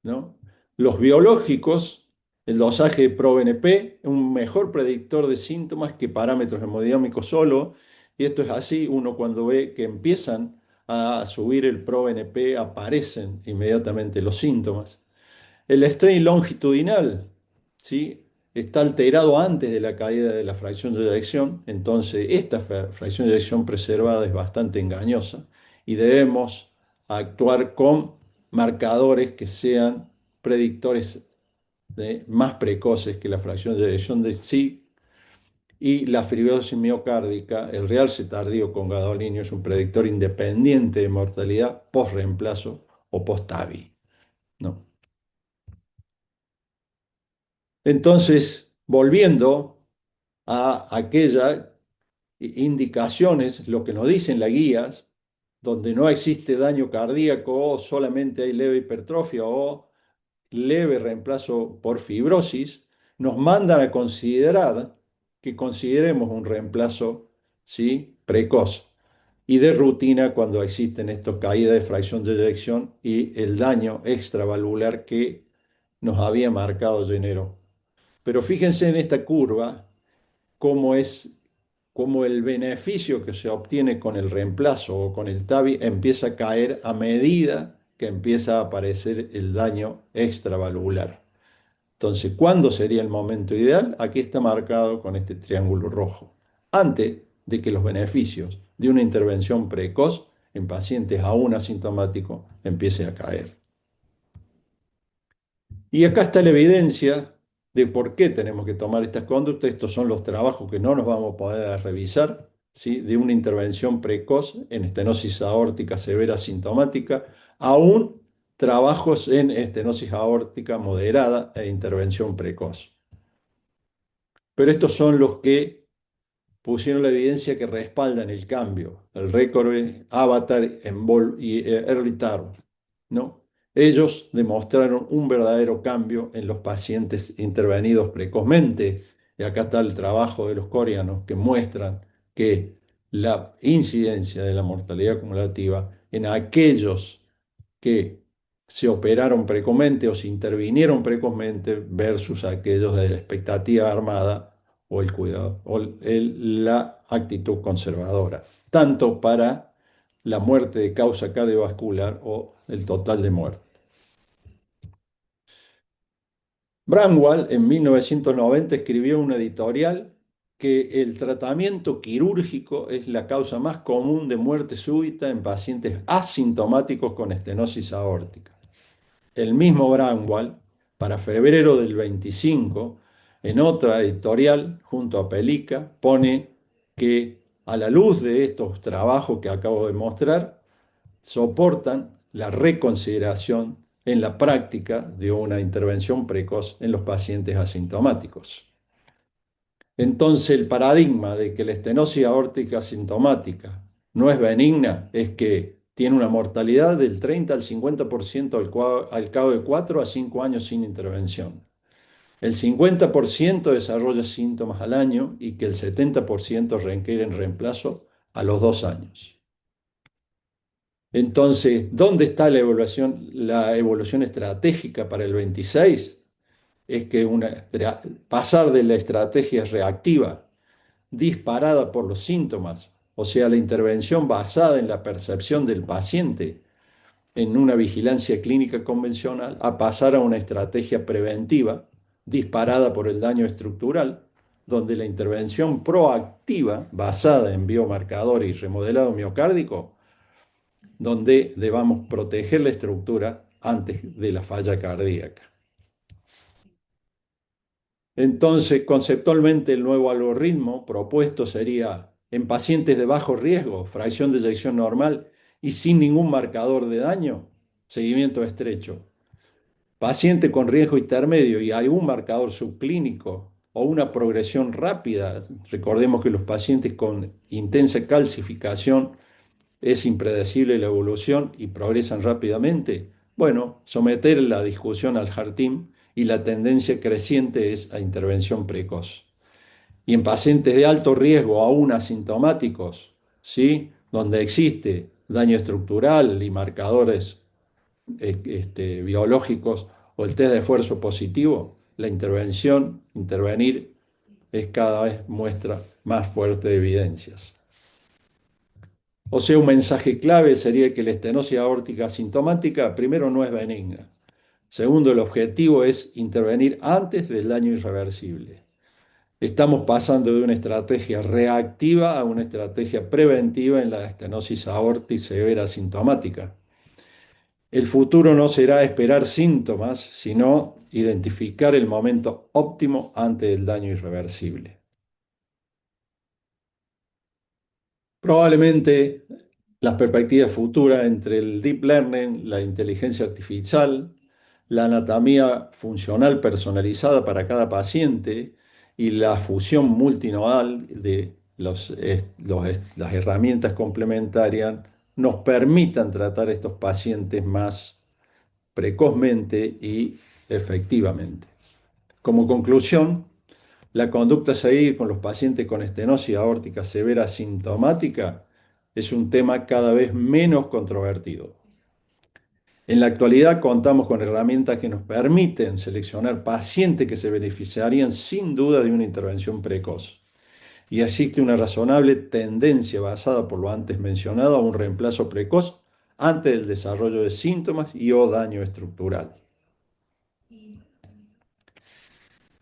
[SPEAKER 4] ¿No? Los biológicos, el dosaje de ProBNP, un mejor predictor de síntomas que parámetros hemodinámicos solo. Y esto es así, uno cuando ve que empiezan a subir el ProBNP, aparecen inmediatamente los síntomas. El strain longitudinal, ¿sí? Está alterado antes de la caída de la fracción de eyección, entonces esta fracción de eyección preservada es bastante engañosa y debemos actuar con marcadores que sean predictores más precoces que la fracción de eyección de sí, y la fibrosis miocárdica, el realce tardío con gadolinio es un predictor independiente de mortalidad post-reemplazo o post-TAVI, ¿no? Entonces, volviendo a aquellas indicaciones, lo que nos dicen las guías, donde no existe daño cardíaco o solamente hay leve hipertrofia o leve reemplazo por fibrosis, nos mandan a considerar que consideremos un reemplazo, ¿sí?, precoz y de rutina cuando existen estas caídas de fracción de eyección y el daño extravalvular que nos había marcado Llenero. Pero fíjense en esta curva cómo es, cómo el beneficio que se obtiene con el reemplazo o con el TAVI empieza a caer a medida que empieza a aparecer el daño extravalvular. Entonces, ¿cuándo sería el momento ideal? Aquí está marcado con este triángulo rojo. Antes de que los beneficios de una intervención precoz en pacientes aún asintomáticos empiece a caer. Y acá está la evidencia de por qué tenemos que tomar estas conductas. Estos son los trabajos que no nos vamos a poder revisar, ¿sí?, de una intervención precoz en estenosis aórtica severa sintomática, aún trabajos en estenosis aórtica moderada e intervención precoz. Pero estos son los que pusieron la evidencia que respaldan el cambio, el Recorbe, Avatar, Envol y Early TARO, ¿no? Ellos demostraron un verdadero cambio en los pacientes intervenidos precozmente. Y acá está el trabajo de los coreanos que muestran que la incidencia de la mortalidad acumulativa en aquellos que se operaron precozmente o se intervinieron precozmente versus aquellos de la expectativa armada o el cuidado o la actitud conservadora, tanto para la muerte de causa cardiovascular o el total de muerte. Bramwell en 1990 escribió un editorial que el tratamiento quirúrgico es la causa más común de muerte súbita en pacientes asintomáticos con estenosis aórtica. El mismo Bramwell, para febrero del 25, en otra editorial junto a Pelica, pone que a la luz de estos trabajos que acabo de mostrar, soportan la reconsideración en la práctica de una intervención precoz en los pacientes asintomáticos. Entonces, el paradigma de que la estenosis aórtica asintomática no es benigna es que tiene una mortalidad del 30 al 50% al cabo de 4 a 5 años sin intervención. El 50% desarrolla síntomas al año y que el 70% requieren reemplazo a los 2 años. Entonces, ¿dónde está la evolución estratégica para el 26? Es que pasar de la estrategia reactiva, disparada por los síntomas, o sea, la intervención basada en la percepción del paciente, en una vigilancia clínica convencional a pasar a una estrategia preventiva disparada por el daño estructural, donde la intervención proactiva basada en biomarcadores y remodelado miocárdico, donde debamos proteger la estructura antes de la falla cardíaca. Entonces, conceptualmente, el nuevo algoritmo propuesto sería en pacientes de bajo riesgo, fracción de eyección normal y sin ningún marcador de daño, seguimiento estrecho. Paciente con riesgo intermedio y hay un marcador subclínico o una progresión rápida. Recordemos que los pacientes con intensa calcificación es impredecible la evolución y progresan rápidamente. Bueno, someter la discusión al JARTIM y la tendencia creciente es a intervención precoz. Y en pacientes de alto riesgo, aún asintomáticos, ¿sí? Donde existe daño estructural y marcadores biológicos o el test de esfuerzo positivo, la intervenir es cada vez muestra más fuerte de evidencias. O sea, un mensaje clave sería que la estenosis aórtica asintomática, primero, no es benigna. Segundo, el objetivo es intervenir antes del daño irreversible. Estamos pasando de una estrategia reactiva a una estrategia preventiva en la estenosis aórtica severa asintomática. El futuro no será esperar síntomas, sino identificar el momento óptimo antes del daño irreversible. Probablemente las perspectivas futuras entre el deep learning, la inteligencia artificial, la anatomía funcional personalizada para cada paciente y la fusión multinodal de las herramientas complementarias nos permitan tratar a estos pacientes más precozmente y efectivamente. Como conclusión, la conducta a seguir con los pacientes con estenosis aórtica severa asintomática es un tema cada vez menos controvertido. En la actualidad contamos con herramientas que nos permiten seleccionar pacientes que se beneficiarían sin duda de una intervención precoz. Y existe una razonable tendencia basada por lo antes mencionado a un reemplazo precoz antes del desarrollo de síntomas y o daño estructural.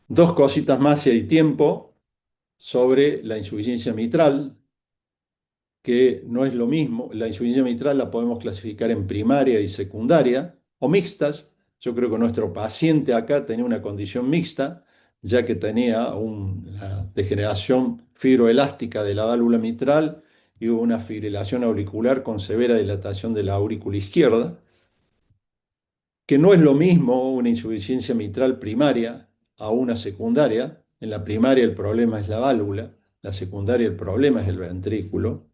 [SPEAKER 4] Dos cositas más si hay tiempo sobre la insuficiencia mitral, que no es lo mismo. La insuficiencia mitral la podemos clasificar en primaria y secundaria o mixtas. Yo creo que nuestro paciente acá tenía una condición mixta, ya que tenía una degeneración fibroelástica de la válvula mitral y una fibrilación auricular con severa dilatación de la aurícula izquierda, que no es lo mismo una insuficiencia mitral primaria a una secundaria. En la primaria el problema es la válvula, la secundaria el problema es el ventrículo,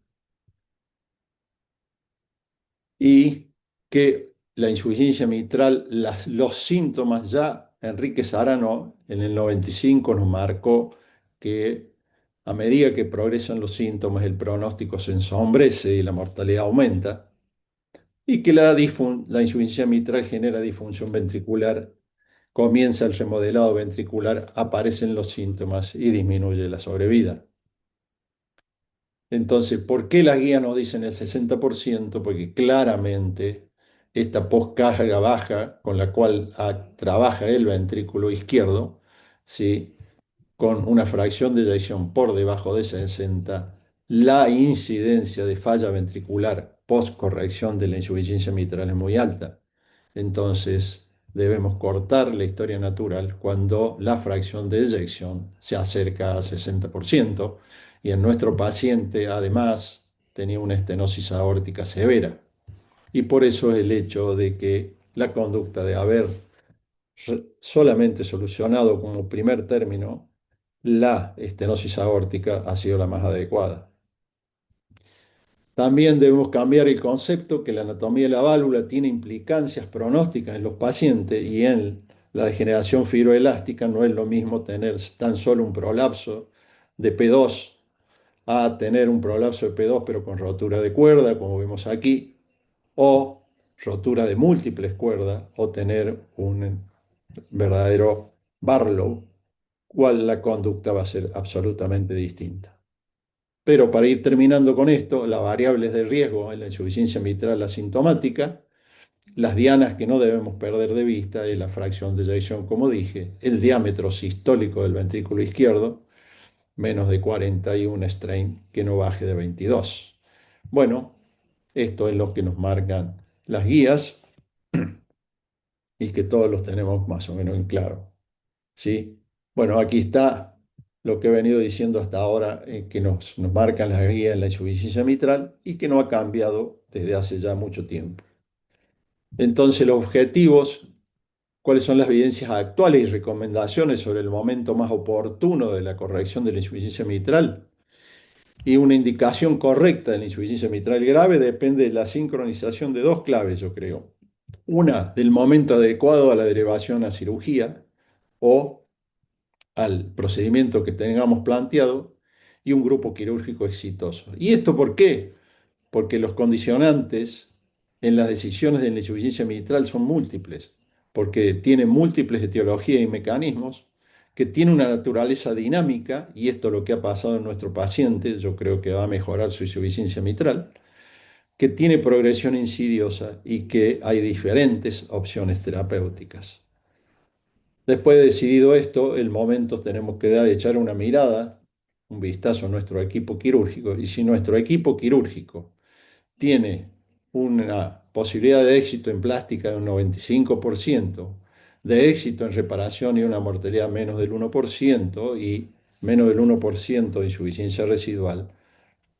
[SPEAKER 4] y que la insuficiencia mitral, los síntomas ya, Enrique Sarano en el 95 nos marcó que a medida que progresan los síntomas el pronóstico se ensombrece y la mortalidad aumenta, y que la insuficiencia mitral genera disfunción ventricular, comienza el remodelado ventricular, aparecen los síntomas y disminuye la sobrevida. Entonces, ¿por qué las guías nos dicen el 60%? Porque claramente esta poscarga baja con la cual trabaja el ventrículo izquierdo, ¿sí? Con una fracción de eyección por debajo de 60, la incidencia de falla ventricular post corrección de la insuficiencia mitral es muy alta. Entonces, debemos cortar la historia natural cuando la fracción de eyección se acerca al 60%, y en nuestro paciente además tenía una estenosis aórtica severa. Y por eso es el hecho de que la conducta de haber solamente solucionado como primer término la estenosis aórtica ha sido la más adecuada. También debemos cambiar el concepto que la anatomía de la válvula tiene implicancias pronósticas en los pacientes, y en la degeneración fibroelástica no es lo mismo tener tan solo un prolapso de P2 a tener un prolapso de P2 pero con rotura de cuerda, como vemos aquí, o rotura de múltiples cuerdas, o tener un verdadero Barlow, cual la conducta va a ser absolutamente distinta. Pero para ir terminando con esto, las variables de riesgo en la insuficiencia mitral asintomática las dianas que no debemos perder de vista es la fracción de eyección, como dije, el diámetro sistólico del ventrículo izquierdo, menos de 41 strain, que no baje de 22. Bueno, esto es lo que nos marcan las guías y que todos los tenemos más o menos en claro. ¿Sí? Bueno, aquí está lo que he venido diciendo hasta ahora, que nos marcan las guías en la insuficiencia mitral y que no ha cambiado desde hace ya mucho tiempo. Entonces, los objetivos, cuáles son las evidencias actuales y recomendaciones sobre el momento más oportuno de la corrección de la insuficiencia mitral. Y una indicación correcta de la insuficiencia mitral grave depende de la sincronización de dos claves, yo creo. Una, del momento adecuado a la derivación a cirugía o al procedimiento que tengamos planteado y un grupo quirúrgico exitoso. ¿Y esto por qué? Porque los condicionantes en las decisiones de la insuficiencia mitral son múltiples, porque tienen múltiples etiologías y mecanismos, que tiene una naturaleza dinámica, y esto es lo que ha pasado en nuestro paciente, yo creo que va a mejorar su insuficiencia mitral, que tiene progresión insidiosa y que hay diferentes opciones terapéuticas. Después de decidido esto, el momento tenemos que dar, echar una mirada, un vistazo a nuestro equipo quirúrgico, y si nuestro equipo quirúrgico tiene una posibilidad de éxito en plástica de un 95%, de éxito en reparación y una mortalidad menos del 1% y menos del 1% de insuficiencia residual,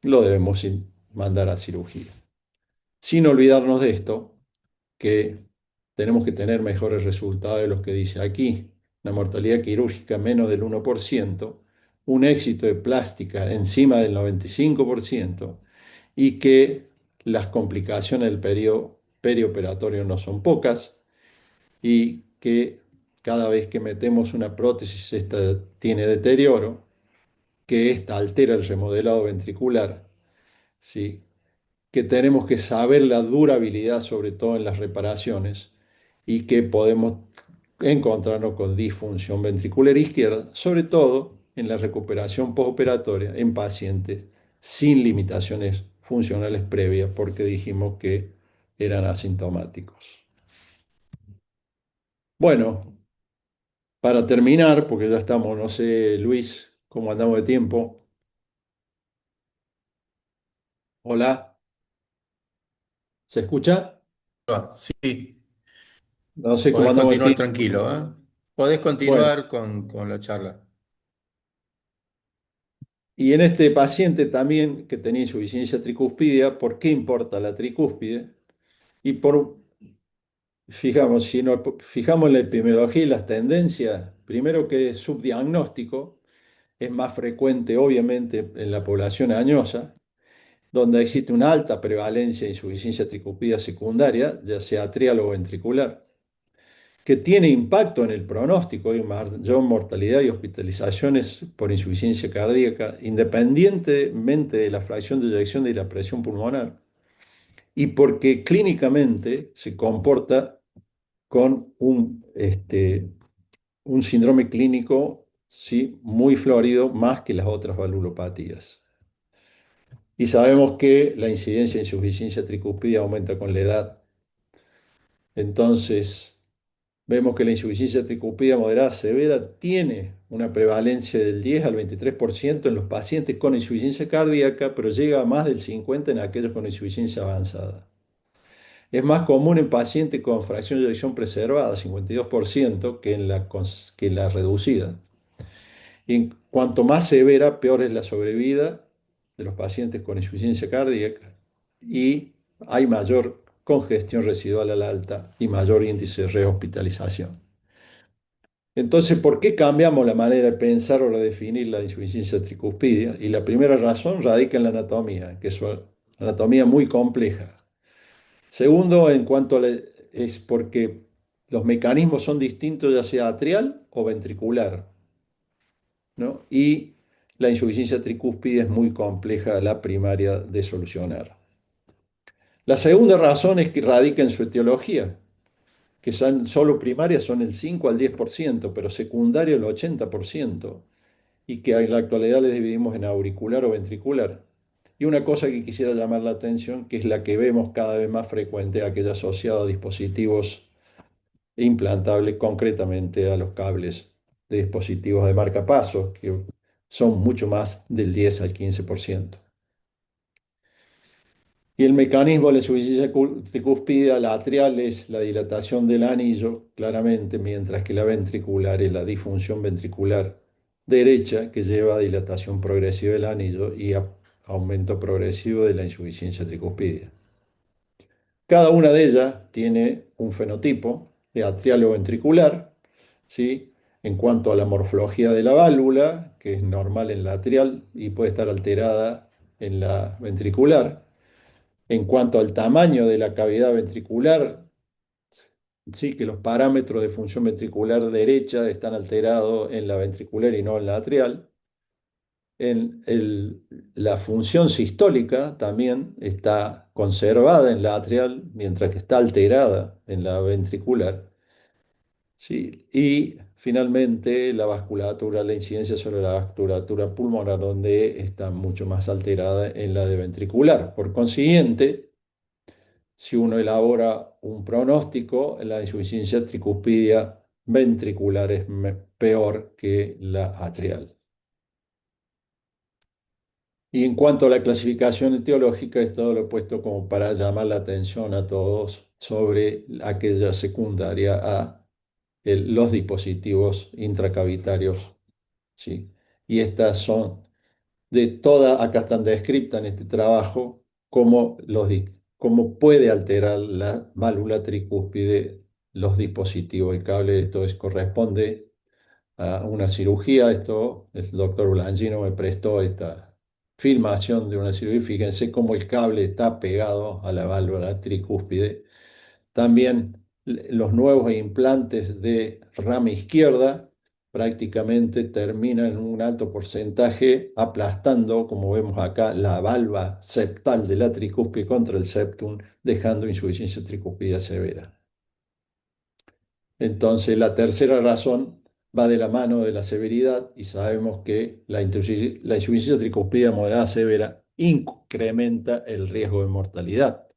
[SPEAKER 4] lo debemos mandar a cirugía. Sin olvidarnos de esto, que tenemos que tener mejores resultados de los que dice aquí. Una mortalidad quirúrgica menos del 1%, un éxito de plástica encima del 95% y que las complicaciones del periodo perioperatorio no son pocas y que cada vez que metemos una prótesis esta tiene deterioro, que esta altera el remodelado ventricular, ¿sí? Que tenemos que saber la durabilidad, sobre todo en las reparaciones, y que podemos encontrarnos con disfunción ventricular izquierda, sobre todo en la recuperación postoperatoria en pacientes sin limitaciones funcionales previas, porque dijimos que eran asintomáticos. Bueno, para terminar, porque ya estamos, no sé, Luis, cómo andamos de tiempo. Hola, ¿se escucha?
[SPEAKER 1] Sí,
[SPEAKER 4] No sé cómo
[SPEAKER 1] podés
[SPEAKER 4] andamos de
[SPEAKER 1] continuar
[SPEAKER 4] tiempo.
[SPEAKER 1] tranquilo, ¿eh? Podés
[SPEAKER 4] Bueno.
[SPEAKER 1] continuar con la charla.
[SPEAKER 4] Y en este paciente también que tenía insuficiencia tricúspide, ¿por qué importa la tricúspide? Y fijamos, si nos fijamos en la epidemiología y las tendencias, primero que es subdiagnóstico, es más frecuente obviamente en la población añosa, donde existe una alta prevalencia de insuficiencia tricúspide secundaria, ya sea atrial o ventricular, que tiene impacto en el pronóstico, hay mayor mortalidad y hospitalizaciones por insuficiencia cardíaca, independientemente de la fracción de eyección y la presión pulmonar, y porque clínicamente se comporta con un síndrome clínico, ¿sí?, muy florido, más que las otras valvulopatías. Y sabemos que la incidencia de insuficiencia tricúspide aumenta con la edad. Entonces, vemos que la insuficiencia tricúspide moderada severa tiene una prevalencia del 10 al 23% en los pacientes con insuficiencia cardíaca, pero llega a más del 50% en aquellos con insuficiencia avanzada. Es más común en pacientes con fracción de eyección preservada, 52%, que en la reducida. Y en cuanto más severa, peor es la sobrevida de los pacientes con insuficiencia cardíaca y hay mayor congestión residual al alta y mayor índice de rehospitalización. Entonces, ¿por qué cambiamos la manera de pensar o de definir la insuficiencia tricúspide? Y la primera razón radica en la anatomía, que es una anatomía muy compleja. Segundo, es porque los mecanismos son distintos, ya sea atrial o ventricular, ¿no? Y la insuficiencia tricúspide es muy compleja, la primaria de solucionar. La segunda razón es que radica en su etiología, que son, solo primarias son el 5 al 10%, pero secundaria el 80%, y que en la actualidad les dividimos en auricular o ventricular. Y una cosa que quisiera llamar la atención, que es la que vemos cada vez más frecuente, aquella asociada a dispositivos implantables, concretamente a los cables de dispositivos de marcapasos, que son mucho más del 10 al 15%. Y el mecanismo de la insuficiencia tricúspide atrial es la dilatación del anillo, claramente, mientras que la ventricular es la disfunción ventricular derecha, que lleva a dilatación progresiva del anillo y a aumento progresivo de la insuficiencia tricúspide. Cada una de ellas tiene un fenotipo de atrial o ventricular, ¿sí? En cuanto a la morfología de la válvula, que es normal en la atrial y puede estar alterada en la ventricular. En cuanto al tamaño de la cavidad ventricular, sí que los parámetros de función ventricular derecha están alterados en la ventricular y no en la atrial. La función sistólica también está conservada en la atrial, mientras que está alterada en la ventricular. ¿Sí? Y finalmente la vasculatura, la incidencia sobre la vasculatura pulmonar, donde está mucho más alterada en la de ventricular. Por consiguiente, si uno elabora un pronóstico, la insuficiencia tricúspida ventricular es peor que la atrial. Y en cuanto a la clasificación etiológica, es todo lo opuesto como para llamar la atención a todos sobre aquella secundaria a los dispositivos intracavitarios, ¿sí? Y estas son de todas, acá están descritas en este trabajo, cómo puede alterar la válvula tricúspide los dispositivos. El cable, esto corresponde a una cirugía. Esto, el doctor Blangino me prestó esta filmación de una cirugía. Fíjense cómo el cable está pegado a la válvula tricúspide. También los nuevos implantes de rama izquierda prácticamente terminan en un alto porcentaje aplastando, como vemos acá, la valva septal de la tricúspide contra el septum, dejando insuficiencia tricúspide severa. Entonces, la tercera razón va de la mano de la severidad y sabemos que la insuficiencia tricúspide moderada severa incrementa el riesgo de mortalidad.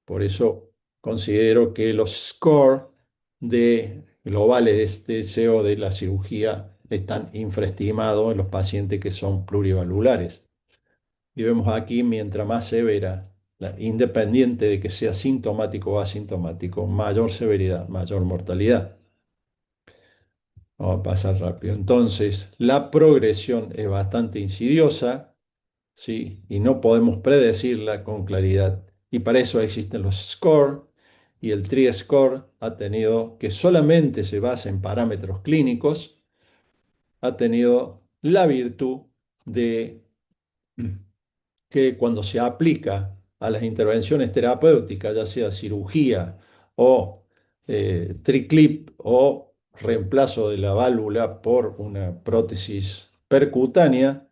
[SPEAKER 4] Por eso considero que los scores globales de SEO de la cirugía están infraestimados en los pacientes que son plurivalvulares. Y vemos aquí, mientras más severa, independiente de que sea sintomático o asintomático, mayor severidad, mayor mortalidad. Vamos a pasar rápido. Entonces, la progresión es bastante insidiosa, ¿sí? Y no podemos predecirla con claridad. Y para eso existen los SCORE, y el TRI-SCORE ha tenido, que solamente se basa en parámetros clínicos, ha tenido la virtud de que cuando se aplica a las intervenciones terapéuticas, ya sea cirugía o triclip o reemplazo de la válvula por una prótesis percutánea,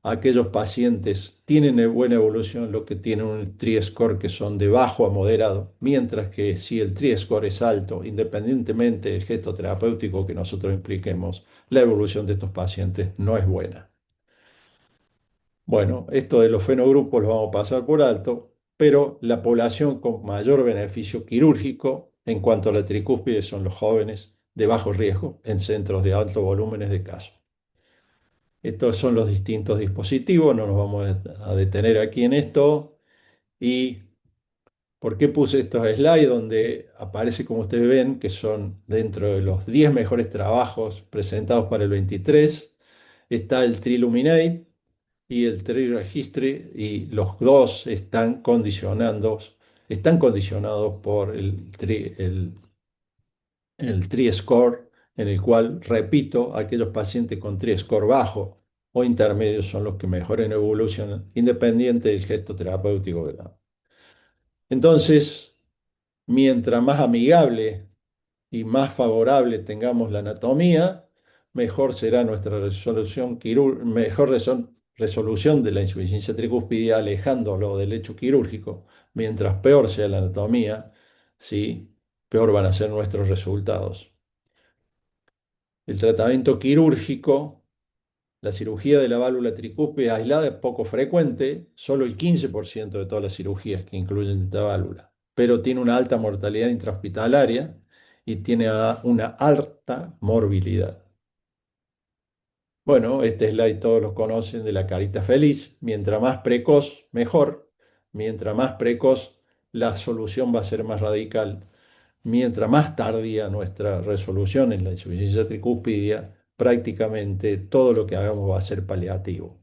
[SPEAKER 4] aquellos pacientes tienen buena evolución, lo que tienen un TRI-score que son de bajo a moderado, mientras que si el TRI-score es alto, independientemente del gesto terapéutico que nosotros impliquemos, la evolución de estos pacientes no es buena. Bueno, esto de los fenogrupos lo vamos a pasar por alto, pero la población con mayor beneficio quirúrgico en cuanto a la tricúspide son los jóvenes de bajo riesgo en centros de altos volúmenes de casos. Estos son los distintos dispositivos, no nos vamos a detener aquí en esto. ¿Y por qué puse estos slides donde aparece, como ustedes ven, que son dentro de los 10 mejores trabajos presentados para el 23? Está el Triluminate y el Tri-Registry, y los dos están condicionados por el Tri-Score, en el cual, repito, aquellos pacientes con Tri-Score bajo o intermedio son los que mejor evolucionan, independiente del gesto terapéutico que dan. Entonces, mientras más amigable y más favorable tengamos la anatomía, mejor será nuestra resolución de la insuficiencia tricúspide, alejándolo del hecho quirúrgico. Mientras peor sea la anatomía, ¿sí? Peor van a ser nuestros resultados. El tratamiento quirúrgico, La cirugía de la válvula tricúspide aislada es poco frecuente, solo el 15% de todas las cirugías que incluyen esta válvula, pero tiene una alta mortalidad intrahospitalaria y tiene una alta morbilidad. Bueno, este slide todos lo conocen de la carita feliz. Mientras más precoz, mejor. Mientras más precoz, la solución va a ser más radical. Mientras más tardía nuestra resolución en la insuficiencia tricúspide, prácticamente todo lo que hagamos va a ser paliativo.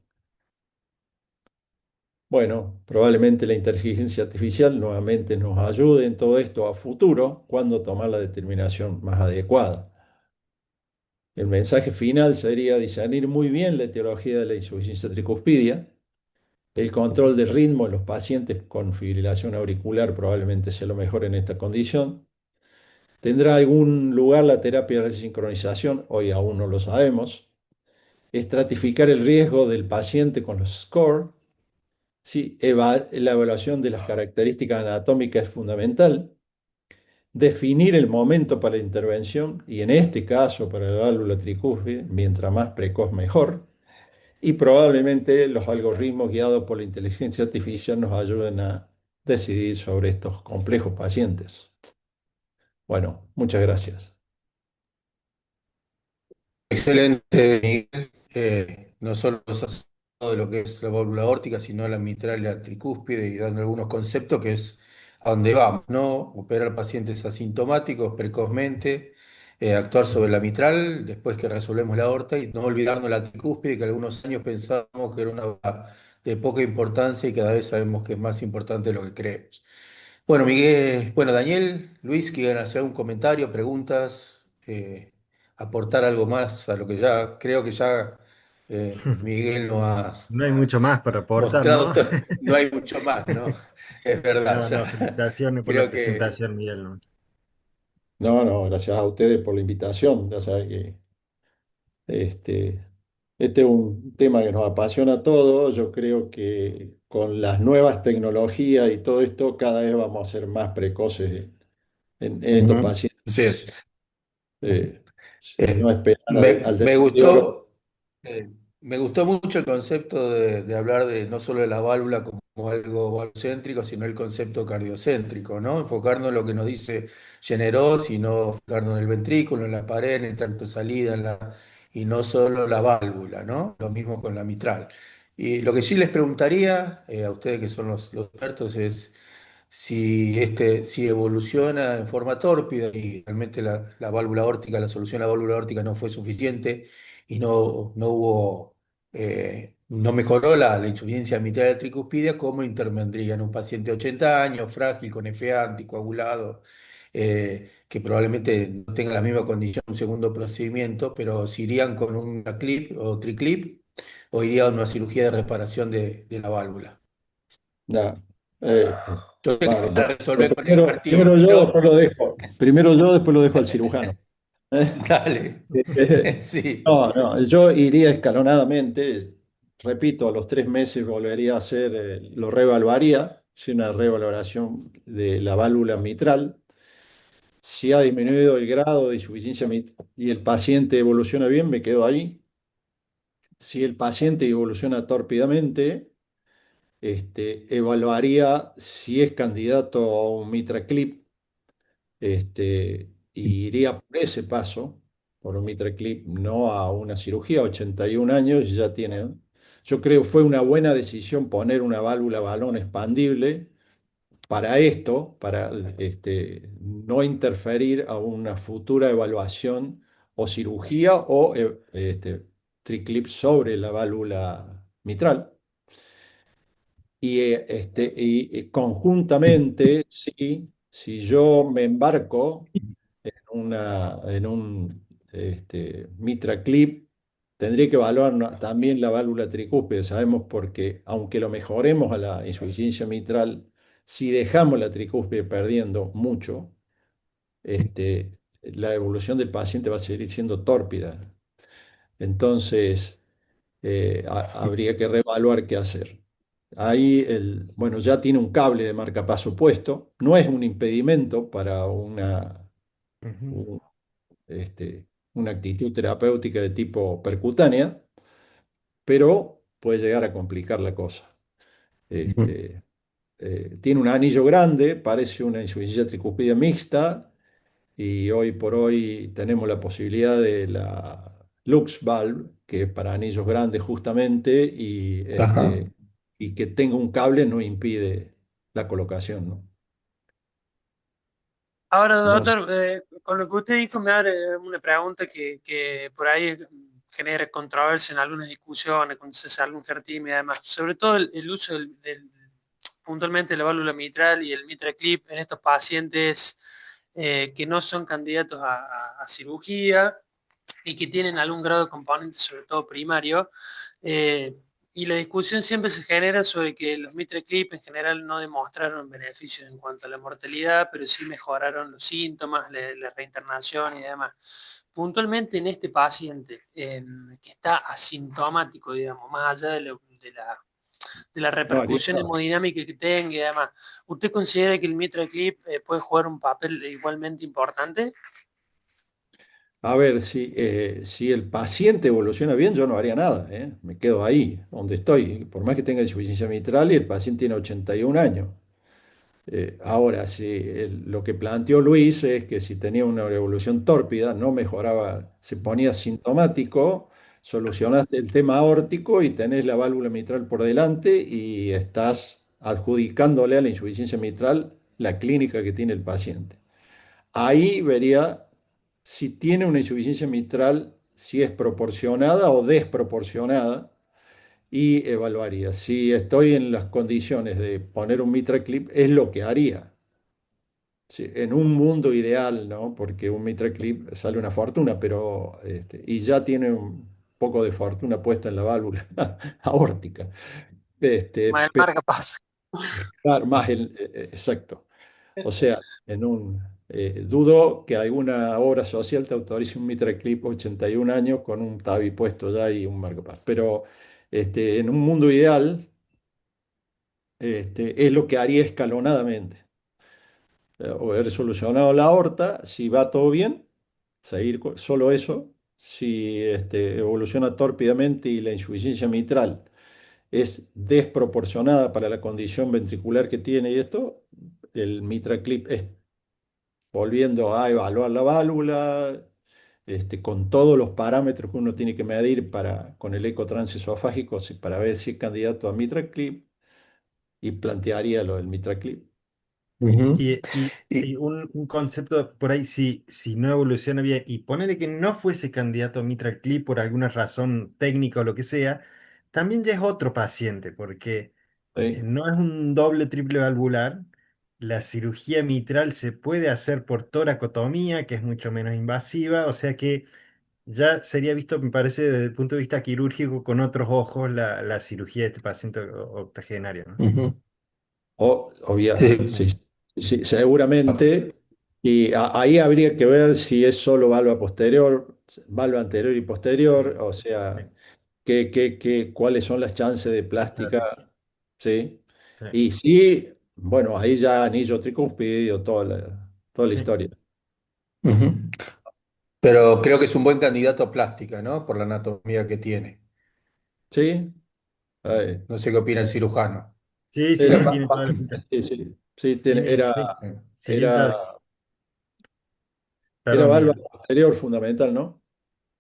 [SPEAKER 4] Bueno, probablemente la inteligencia artificial nuevamente nos ayude en todo esto a futuro, cuando tomar la determinación más adecuada. El mensaje final sería discernir muy bien la etiología de la insuficiencia tricúspide. El control del ritmo en los pacientes con fibrilación auricular probablemente sea lo mejor en esta condición. ¿Tendrá algún lugar la terapia de resincronización? Hoy aún no lo sabemos. Estratificar el riesgo del paciente con los SCORE. Sí, la evaluación de las características anatómicas es fundamental. Definir el momento para la intervención y en este caso para la válvula tricúspide, mientras más precoz mejor. Y probablemente los algoritmos guiados por la inteligencia artificial nos ayuden a decidir sobre estos complejos pacientes. Bueno, muchas gracias.
[SPEAKER 1] Excelente, Miguel. No solo nos has hablado de lo que es la válvula aórtica, sino la mitral y la tricúspide y dando algunos conceptos que es a dónde vamos, ¿no? Operar pacientes asintomáticos precozmente, actuar sobre la mitral después que resolvemos la aorta y no olvidarnos la tricúspide, que algunos años pensábamos que era una válvula de poca importancia y cada vez sabemos que es más importante de lo que creemos. Bueno, Miguel, bueno, Daniel, Luis, ¿quieren hacer un comentario, preguntas, aportar algo más a lo que ya creo que ya Miguel nos ha
[SPEAKER 3] No hay mucho más para aportar,
[SPEAKER 1] mostrado?
[SPEAKER 3] ¿no?
[SPEAKER 1] No hay mucho más, ¿no? Es verdad,
[SPEAKER 3] No, no,
[SPEAKER 1] ya
[SPEAKER 3] felicitaciones por la
[SPEAKER 1] creo que
[SPEAKER 3] presentación, Miguel, ¿no?
[SPEAKER 4] No, no, gracias a ustedes por la invitación. Ya saben que este, este es un tema que nos apasiona a todos. Yo creo que con las nuevas tecnologías y todo esto, cada vez vamos a ser más precoces en estos
[SPEAKER 1] ujú,
[SPEAKER 4] pacientes.
[SPEAKER 1] sí es.
[SPEAKER 4] Eh, no
[SPEAKER 1] Eh,
[SPEAKER 4] esperar al
[SPEAKER 1] me
[SPEAKER 4] deterioro.
[SPEAKER 1] gustó, me gustó mucho el concepto de hablar de no solo de la válvula como algo valvucéntrico, sino el concepto cardiocéntrico, ¿no? Enfocarnos en lo que nos dice Generós y no enfocarnos en el ventrículo, en la pared, en el tracto de salida, y no solo la válvula, ¿no? Lo mismo con la mitral. Y lo que sí les preguntaría a ustedes que son los expertos es si evoluciona en forma tórpida y realmente la válvula aórtica, la solución a la válvula aórtica no fue suficiente y no hubo, no mejoró la insuficiencia mitral tricuspidia, ¿cómo intervendría en un paciente de 80 años, frágil, con FA, anticoagulado, que probablemente no tenga la misma condición, un segundo procedimiento, pero si irían con una clip o triclip o irían a una cirugía de reparación de la válvula?
[SPEAKER 4] Ya, eh,
[SPEAKER 1] Yo sé que
[SPEAKER 4] vale,
[SPEAKER 1] para
[SPEAKER 4] pero
[SPEAKER 1] resolver con el
[SPEAKER 4] primero,
[SPEAKER 1] martillo,
[SPEAKER 4] primero yo,
[SPEAKER 1] pero
[SPEAKER 4] después lo dejo. Primero yo, después lo dejo al cirujano.
[SPEAKER 1] dale.
[SPEAKER 4] Eh,
[SPEAKER 1] Sí.
[SPEAKER 4] No, no, yo iría escalonadamente. Repito, a los 3 meses volvería a hacer, lo reevaluaría, si una reevaloración de la válvula mitral. Si ha disminuido el grado de insuficiencia y el paciente evoluciona bien, me quedo ahí. Si el paciente evoluciona tórpidamente, evaluaría si es candidato a un MitraClip, y iría por ese paso, por un MitraClip, no a una cirugía. 81 años y ya tiene. Yo creo que fue una buena decisión poner una válvula balón expandible para esto, para no interferir a una futura evaluación o cirugía o triclip sobre la válvula mitral. Conjuntamente, sí, si yo me embarco en un Mitra Clip, tendría que evaluar también la válvula tricúspide. Sabemos porque, aunque lo mejoremos a la insuficiencia mitral, si dejamos la tricúspide perdiendo mucho, la evolución del paciente va a seguir siendo tórpida. Entonces, habría que reevaluar qué hacer. Ahí, bueno, ya tiene un cable de marcapaso puesto, no es un impedimento para
[SPEAKER 3] Ujú.
[SPEAKER 4] un- una actitud terapéutica de tipo percutánea, pero puede llegar a complicar la cosa.
[SPEAKER 1] Ujú.
[SPEAKER 4] Este, Tiene un anillo grande, parece una insuficiencia tricúspide mixta, y hoy por hoy tenemos la posibilidad de la Lux Valve, que es para anillos grandes justamente,
[SPEAKER 1] Ajá.
[SPEAKER 4] y que tenga un cable no impide la colocación, ¿no?
[SPEAKER 2] Ahora,
[SPEAKER 4] No sé.
[SPEAKER 2] doctor, con lo que usted dijo me abre una pregunta que por ahí genera controversia en algunas discusiones, cuando se hace algún fertilizante y demás. Sobre todo el uso puntualmente la válvula mitral y el mitral clip en estos pacientes que no son candidatos a cirugía y que tienen algún grado de componente, sobre todo primario. eh, y la discusión siempre se genera sobre que los Mitre Clip en general no demostraron beneficios en cuanto a la mortalidad, pero sí mejoraron los síntomas, la reinternación y demás. Puntualmente en este paciente que está asintomático, digamos, más allá de la
[SPEAKER 4] No haría
[SPEAKER 2] repercusión
[SPEAKER 4] nada.
[SPEAKER 2] hemodinámica que tenga y demás, ¿usted considera que el Mitre Clip puede jugar un papel igualmente importante?
[SPEAKER 4] A ver, si el paciente evoluciona bien, yo no haría nada, ¿eh? Me quedo ahí, donde estoy, por más que tenga insuficiencia mitral y el paciente tiene 81 años. Ahora, si lo que planteó Luis es que si tenía una evolución tórpida, no mejoraba, se ponía sintomático, solucionaste el tema aórtico y tenés la válvula mitral por delante y estás adjudicándole a la insuficiencia mitral la clínica que tiene el paciente. Ahí vería si tiene una insuficiencia mitral, si es proporcionada o desproporcionada, y evaluaría. Si estoy en las condiciones de poner un Mitra Clip, es lo que haría. Sí, en un mundo ideal, ¿no? Porque un Mitra Clip sale una fortuna, pero y ya tiene un poco de fortuna puesta en la válvula aórtica.
[SPEAKER 2] Más el
[SPEAKER 4] Pero
[SPEAKER 2] marcapaso.
[SPEAKER 4] claro, más exacto. O sea, dudo que alguna obra social te autorice un Mitra Clip 81 años con un tabi puesto ya y un marcapaso. Pero en un mundo ideal, es lo que haría escalonadamente. O haber solucionado la aorta, si va todo bien, seguir solo eso. Si evoluciona tórpidamente y la insuficiencia mitral es desproporcionada para la condición ventricular que tiene y esto, el MitraClip es volviendo a evaluar la válvula, con todos los parámetros que uno tiene que medir con el eco transesofágico para ver si es candidato a MitraClip y plantearía lo del MitraClip.
[SPEAKER 1] Ujú.
[SPEAKER 3] Y
[SPEAKER 1] Y,
[SPEAKER 3] un concepto por ahí, si no evoluciona bien, y ponele que no fuese candidato a Mitral Clip por alguna razón técnica o lo que sea, también ya es otro paciente, porque
[SPEAKER 4] ¿Sí?
[SPEAKER 3] no es un doble triple valvular. La cirugía mitral se puede hacer por toracotomía, que es mucho menos invasiva, o sea que ya sería visto, me parece, desde el punto de vista quirúrgico con otros ojos la cirugía de este paciente octogenario, ¿no?
[SPEAKER 1] ujú.
[SPEAKER 4] Sí,
[SPEAKER 1] Sí.
[SPEAKER 4] sí, seguramente. Y ahí habría que ver si es solo valva posterior, valva anterior y posterior, o
[SPEAKER 3] Sí,
[SPEAKER 4] sea, cuáles son las chances de
[SPEAKER 3] claro,
[SPEAKER 4] plástica, ¿sí?
[SPEAKER 3] sí,
[SPEAKER 4] Y sí, bueno, ahí ya anillo tricúspide, toda la
[SPEAKER 3] sí.
[SPEAKER 4] historia.
[SPEAKER 1] Ujú. Pero creo que es un buen candidato a plástica, ¿no? Por la anatomía que tiene.
[SPEAKER 4] ¿Sí? Eh,
[SPEAKER 1] No sé qué opina el cirujano.
[SPEAKER 3] Sí, sí,
[SPEAKER 4] era,
[SPEAKER 3] sí, tiene toda la pinta.
[SPEAKER 4] sí, sí, sí,
[SPEAKER 3] Tiene, sí.
[SPEAKER 1] Eh,
[SPEAKER 3] Si bien
[SPEAKER 4] era, era
[SPEAKER 3] perdón,
[SPEAKER 4] valva
[SPEAKER 3] Miguel.
[SPEAKER 4] posterior fundamental, ¿no?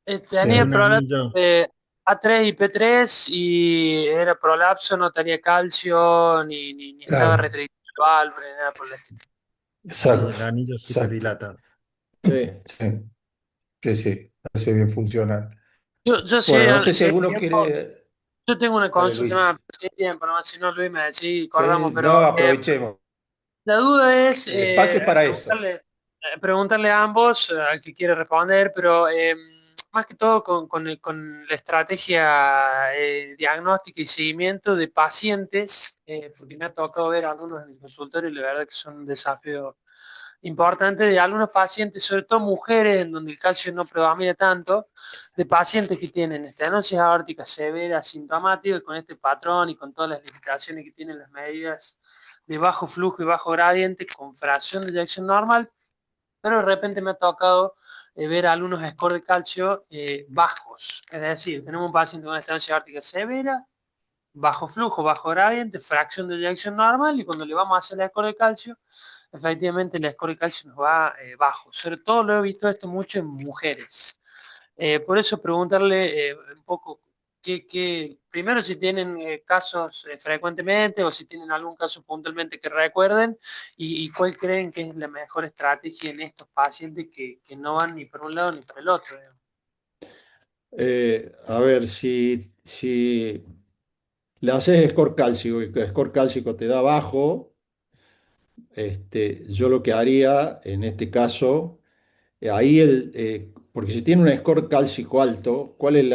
[SPEAKER 3] Es
[SPEAKER 2] Tenía
[SPEAKER 3] un
[SPEAKER 1] Sí.
[SPEAKER 2] problemas
[SPEAKER 3] anillo.
[SPEAKER 2] de A3 y P3 y era prolapso, no tenía calcio, ni estaba
[SPEAKER 1] Claro,
[SPEAKER 2] restringido el válvulo, ni nada por el estilo.
[SPEAKER 3] Sí,
[SPEAKER 1] exacto,
[SPEAKER 3] el anillo súper
[SPEAKER 1] exacto.
[SPEAKER 3] dilatado.
[SPEAKER 4] Sí.
[SPEAKER 1] Sí, sí, sí, parece bien funcional.
[SPEAKER 2] Yo
[SPEAKER 1] Bueno, no
[SPEAKER 2] sí,
[SPEAKER 1] sé si
[SPEAKER 2] si hay
[SPEAKER 1] alguno
[SPEAKER 2] tiempo,
[SPEAKER 1] quiere.
[SPEAKER 2] yo tengo una
[SPEAKER 1] Dale,
[SPEAKER 2] consulta más,
[SPEAKER 1] Luis.
[SPEAKER 2] si hay tiempo, ¿no? Si no, Luis me decís, cortamos,
[SPEAKER 1] Sí, no,
[SPEAKER 2] pero
[SPEAKER 1] aprovechemos.
[SPEAKER 2] la duda es
[SPEAKER 1] El espacio es para eso.
[SPEAKER 2] preguntarle a ambos, al que quiere responder, pero más que todo con la estrategia diagnóstica y seguimiento de pacientes, porque me ha tocado ver algunos en el consultorio y la verdad que son un desafío importante de algunos pacientes, sobre todo mujeres, en donde el calcio no predomina tanto, de pacientes que tienen estenosis aórtica severa, asintomática, con este patrón y con todas las limitaciones que tienen las medidas de bajo flujo y bajo gradiente, con fracción de eyección normal, pero de repente me ha tocado ver algunos scores de calcio bajos. Es decir, tenemos un paciente con una estancia ártica severa, bajo flujo, bajo gradiente, fracción de eyección normal, y cuando le vamos a hacer el score de calcio, efectivamente el score de calcio nos va bajo. Sobre todo lo he visto esto mucho en mujeres. Por eso preguntarle un poco, primero si tienen casos frecuentemente o si tienen algún caso puntualmente que recuerden y cuál creen que es la mejor estrategia en estos pacientes que no van ni por un lado ni por el otro. Digamos.
[SPEAKER 4] A ver, si le haces score cálcico y que el score cálcico te da bajo, yo lo que haría en este caso, porque si tiene un score cálcico alto, ¿cuál es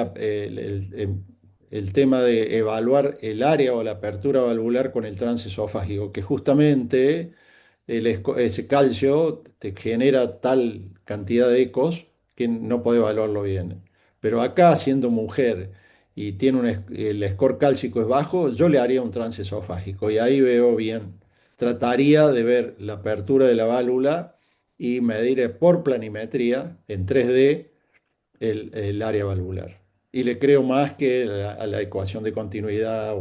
[SPEAKER 4] el tema de evaluar el área o la apertura valvular con el trance esofágico? Que justamente ese calcio te genera tal cantidad de ecos que no podés evaluarlo bien. Pero acá, siendo mujer y tiene el score cálcico es bajo, yo le haría un trance esofágico y ahí veo bien. Trataría de ver la apertura de la válvula y medir por planimetría en 3D el área valvular. Y le creo más que a la ecuación de continuidad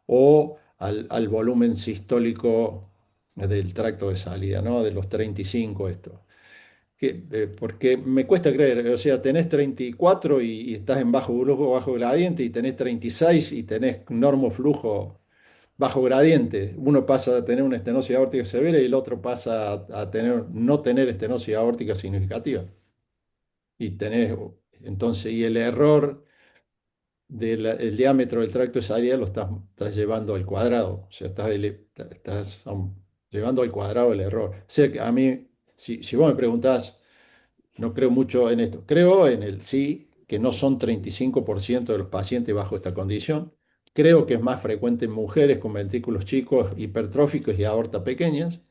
[SPEAKER 4] o al volumen sistólico del tracto de salida, ¿no? De los 35 esto. Porque me cuesta creer, o sea, tenés 34 y estás en bajo flujo, bajo gradiente, y tenés 36 y tenés normoflujo bajo gradiente. Uno pasa a tener una estenosis aórtica severa y el otro pasa a no tener estenosis aórtica significativa. Y tenés, entonces, y el error del diámetro del tracto de salida lo estás llevando al cuadrado, o sea, estás llevando al cuadrado el error. O sea, que a mí, si vos me preguntás, no creo mucho en esto. Creo en el sí, que no son 35% de los pacientes bajo esta condición. Creo que es más frecuente en mujeres con ventrículos chicos, hipertróficos y aorta pequeñas,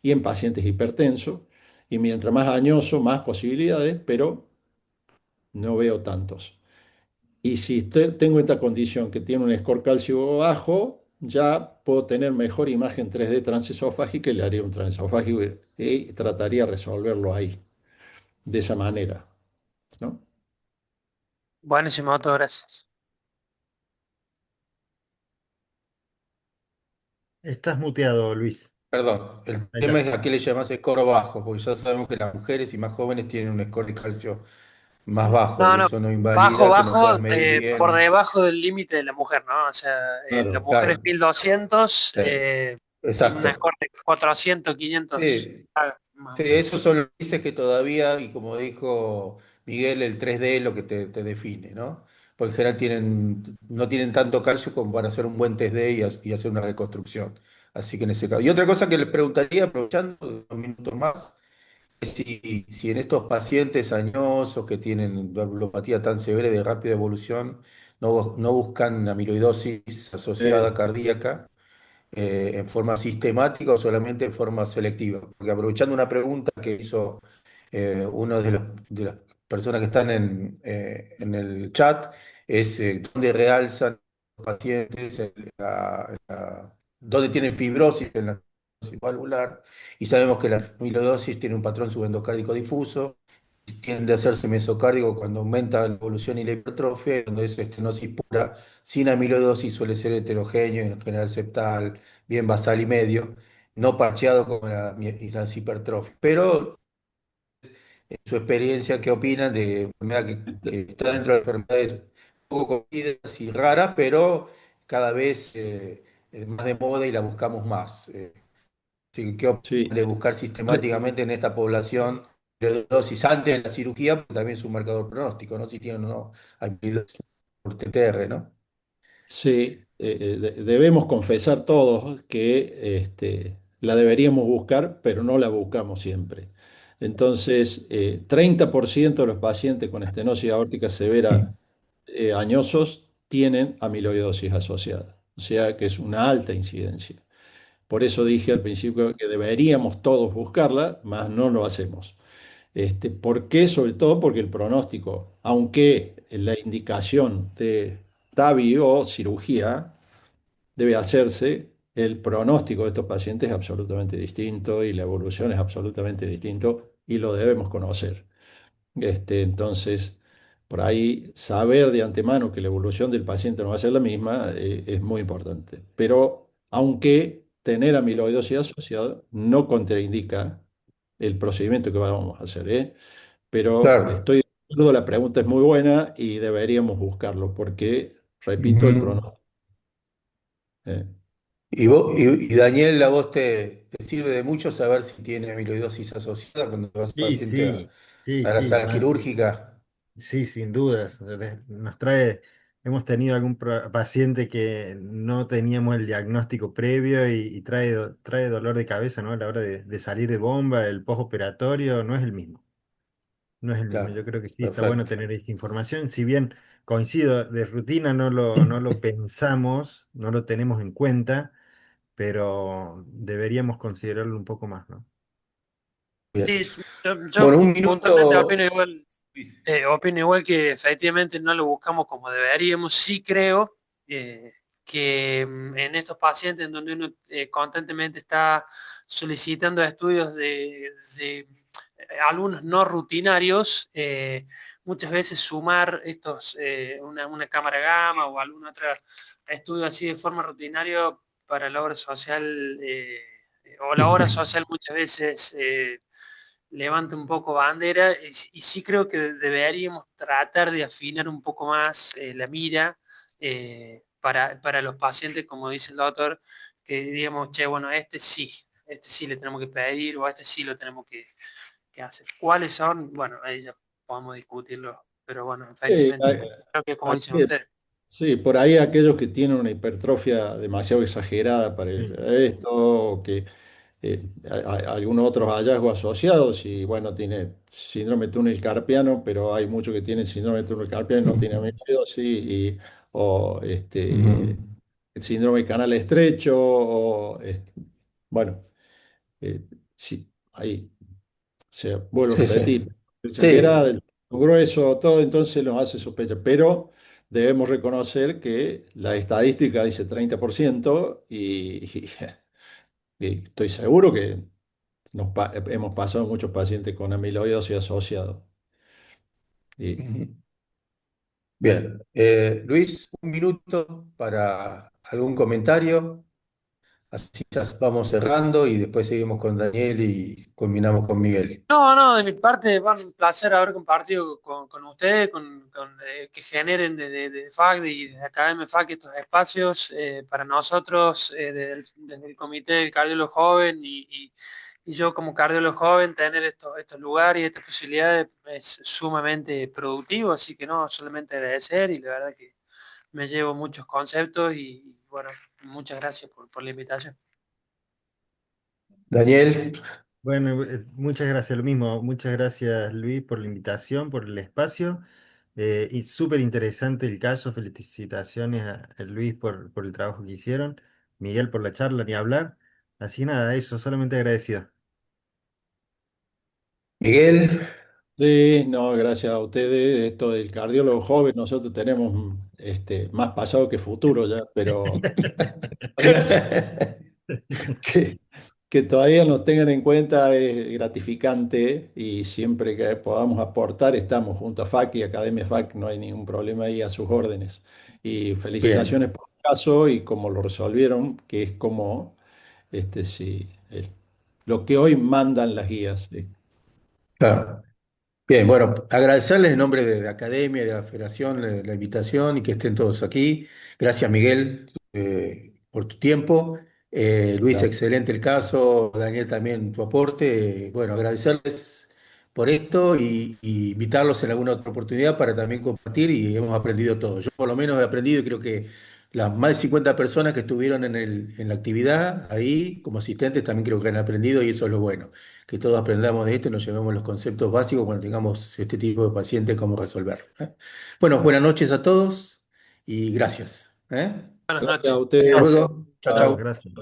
[SPEAKER 4] y en pacientes hipertensos. Y mientras más añoso, más posibilidades, pero no veo tantos. Y si tengo esta condición que tiene un score calcio bajo, ya puedo tener mejor imagen 3D transesofágica y le haría un transesofágico y trataría de resolverlo ahí, de esa manera, ¿no?
[SPEAKER 2] Buenísimo, otro, gracias.
[SPEAKER 3] Estás muteado, Luis.
[SPEAKER 1] Perdón, el
[SPEAKER 3] Ahí
[SPEAKER 1] tema
[SPEAKER 3] está.
[SPEAKER 1] es a qué le llamas score bajo, porque ya sabemos que las mujeres y más jóvenes tienen un score de calcio más bajo
[SPEAKER 2] No,
[SPEAKER 1] y
[SPEAKER 2] no,
[SPEAKER 1] eso no
[SPEAKER 2] bajo,
[SPEAKER 1] invalida que no puedas
[SPEAKER 2] bajo,
[SPEAKER 1] medir
[SPEAKER 2] por
[SPEAKER 1] bien.
[SPEAKER 2] debajo del límite de la mujer, ¿no? O sea, la
[SPEAKER 4] Claro.
[SPEAKER 2] mujer es
[SPEAKER 1] Claro,
[SPEAKER 2] 1200,
[SPEAKER 1] sí,
[SPEAKER 2] tiene una
[SPEAKER 1] exacto.
[SPEAKER 2] score de 400, 500,
[SPEAKER 1] Sí,
[SPEAKER 2] más
[SPEAKER 1] sí,
[SPEAKER 2] o menos.
[SPEAKER 1] esos son los índices que todavía, y como dijo Miguel, el 3D es lo que te define, ¿no? Porque en general no tienen tanto calcio como para hacer un buen 3D y hacer una reconstrucción. Así que en ese caso. Y otra cosa que les preguntaría, aprovechando unos minutos más, es si en estos pacientes añosos que tienen valvulopatía tan severa y de rápida evolución, no buscan amiloidosis asociada
[SPEAKER 4] Eh,
[SPEAKER 1] cardíaca en forma sistemática o solamente en forma selectiva. Porque aprovechando una pregunta que hizo uno de las personas que están en el chat, es dónde realzan los pacientes, dónde tienen fibrosis en la fibrosis valvular, y sabemos que la amiloidosis tiene un patrón subendocárdico difuso, tiende a hacerse mesocárdico cuando aumenta la evolución y la hipertrofia, cuando es estenosis pura, sin amiloidosis suele ser heterogéneo, en general septal, bien basal y medio, no parcheado como y las hipertrofias. Pero en su experiencia, ¿qué opinan de enfermedad que está dentro de las enfermedades poco conocidas y raras, pero cada vez es más de moda y la buscamos más? ¿Qué opinan
[SPEAKER 4] sí.
[SPEAKER 1] de buscar sistemáticamente en esta población de dosis antes de la cirugía? Porque también es un marcador pronóstico, ¿no? Si tienen o no habilidades por TTR, ¿no?
[SPEAKER 4] Sí, debemos confesar todos que la deberíamos buscar, pero no la buscamos siempre. Entonces, 30% de los pacientes con estenosis aórtica severa añosos tienen amiloidosis asociada, o sea que es una alta incidencia. Por eso dije al principio que deberíamos todos buscarla, mas no lo hacemos. ¿Por qué? Sobre todo porque el pronóstico, aunque la indicación de TAVI o cirugía debe hacerse, el pronóstico de estos pacientes es absolutamente distinto y la evolución es absolutamente distinto y lo debemos conocer. Entonces, por ahí saber de antemano que la evolución del paciente no va a ser la misma es muy importante. Pero aunque tener amiloidosis asociada no contraindica el procedimiento que vamos a hacer, ¿eh? Pero
[SPEAKER 1] Claro.
[SPEAKER 4] estoy de acuerdo, la pregunta es muy buena y deberíamos buscarlo porque, repito, el
[SPEAKER 1] Ujú.
[SPEAKER 4] pronóstico. ¿Eh?
[SPEAKER 1] Y Daniel, ¿a vos te sirve de mucho saber si tiene amiloidosis asociada cuando vas
[SPEAKER 3] Sí,
[SPEAKER 1] paciente
[SPEAKER 3] sí, sí,
[SPEAKER 1] a la
[SPEAKER 3] sí,
[SPEAKER 1] sala
[SPEAKER 3] más.
[SPEAKER 1] quirúrgica?
[SPEAKER 3] Sí, sin dudas. Nos trae, hemos tenido algún paciente que no teníamos el diagnóstico previo y trae, trae dolor de cabeza, ¿no? A la hora de salir de bomba, el postoperatorio no es el mismo. No es el mismo. Yo
[SPEAKER 1] Claro,
[SPEAKER 3] creo que sí, está bueno
[SPEAKER 1] perfecto.
[SPEAKER 3] tener esa información. Si bien coincido, de rutina no lo pensamos, no lo tenemos en cuenta, pero deberíamos considerarlo un poco más, ¿no?
[SPEAKER 1] Bien.
[SPEAKER 2] Sí, yo
[SPEAKER 1] Bueno, un
[SPEAKER 2] puntualmente
[SPEAKER 1] minuto.
[SPEAKER 2] opino igual que efectivamente no lo buscamos como deberíamos. Sí creo eh, que en estos pacientes en donde uno constantemente está solicitando estudios de, algunos no rutinarios, muchas veces sumar una cámara gamma o algún otro estudio así de forma rutinaria para la obra social, o la obra social muchas veces levanta un poco bandera y sí creo que deberíamos tratar de afinar un poco más la mira para los pacientes, como dice el doctor, que digamos, che, bueno, este sí le tenemos que pedir o este sí lo tenemos que hacer. ¿Cuáles son? Bueno, ahí ya podemos discutirlo, pero bueno,
[SPEAKER 4] Sí,
[SPEAKER 2] efectivamente, creo que como dicen
[SPEAKER 4] hay-
[SPEAKER 2] ustedes.
[SPEAKER 4] sí, por ahí aquellos que tienen una hipertrofia demasiado exagerada para
[SPEAKER 3] Mm.
[SPEAKER 4] esto, o que hay algunos otros hallazgos asociados, y bueno, tiene síndrome túnel carpiano, pero hay muchos que tienen síndrome de túnel carpiano y no tienen amiloidosis, o
[SPEAKER 1] Ujú.
[SPEAKER 4] el síndrome de canal estrecho, bueno, eh, sí, ahí se vuelvo a
[SPEAKER 1] Sí, sí.
[SPEAKER 4] repetir, exagerada,
[SPEAKER 1] Sí.
[SPEAKER 4] el grueso, todo, entonces nos hace sospechar, pero debemos reconocer que la estadística dice 30% y estoy seguro que hemos pasado muchos pacientes con amiloidosis asociados. Y,
[SPEAKER 1] Ujú. Bien. Luis, un minuto para algún comentario. Así ya vamos cerrando y después seguimos con Daniel y combinamos con Miguel.
[SPEAKER 2] No, no, de mi parte, bueno, un placer haber compartido con ustedes, que generen desde FAC y desde Academia FAC estos espacios para nosotros, desde el Comité del Cardiólogo Joven y yo como cardiólogo joven, tener estos lugares y estas posibilidades es sumamente productivo, así que no, solamente agradecer y la verdad que me llevo muchos conceptos y bueno, muchas gracias por la invitación.
[SPEAKER 1] Daniel,
[SPEAKER 3] Bueno, muchas gracias, lo mismo. Muchas gracias, Luis, por la invitación, por el espacio. Y súper interesante el caso. Felicitaciones a Luis por el trabajo que hicieron. Miguel por la charla, ni hablar. Así que nada, eso, solamente agradecido.
[SPEAKER 1] Miguel,
[SPEAKER 4] sí, no, gracias a ustedes, esto del cardiólogo joven, nosotros tenemos más pasado que futuro ya, pero que, que todavía nos tengan en cuenta es gratificante y siempre que podamos aportar estamos junto a FAC y Academia FAC, no hay ningún problema ahí a sus órdenes. Y felicitaciones
[SPEAKER 1] bien.
[SPEAKER 4] por el caso y cómo lo resolvieron, que es como sí, lo que hoy mandan las guías. Sí.
[SPEAKER 1] Claro. Bien, bueno, agradecerles en nombre de la Academia y de la Federación la invitación y que estén todos aquí. Gracias, Miguel, por tu tiempo. Luis,
[SPEAKER 4] Gracias.
[SPEAKER 1] excelente el caso. Daniel, también tu aporte. Bueno, agradecerles por esto y invitarlos en alguna otra oportunidad para también compartir y hemos aprendido todo. Yo por lo menos he aprendido y creo que las más de 50 personas que estuvieron en la actividad ahí como asistentes también creo que han aprendido y eso es lo bueno que todos aprendamos de esto y nos llevemos los conceptos básicos cuando tengamos este tipo de pacientes, cómo resolver. ¿Eh? Bueno, buenas noches a todos y gracias. ¿Eh?
[SPEAKER 2] Buenas
[SPEAKER 4] Gracias a
[SPEAKER 2] noches.
[SPEAKER 1] Hasta
[SPEAKER 4] ustedes.
[SPEAKER 2] Chao.
[SPEAKER 1] luego. Chao,
[SPEAKER 3] Chao,
[SPEAKER 1] chao.
[SPEAKER 3] gracias.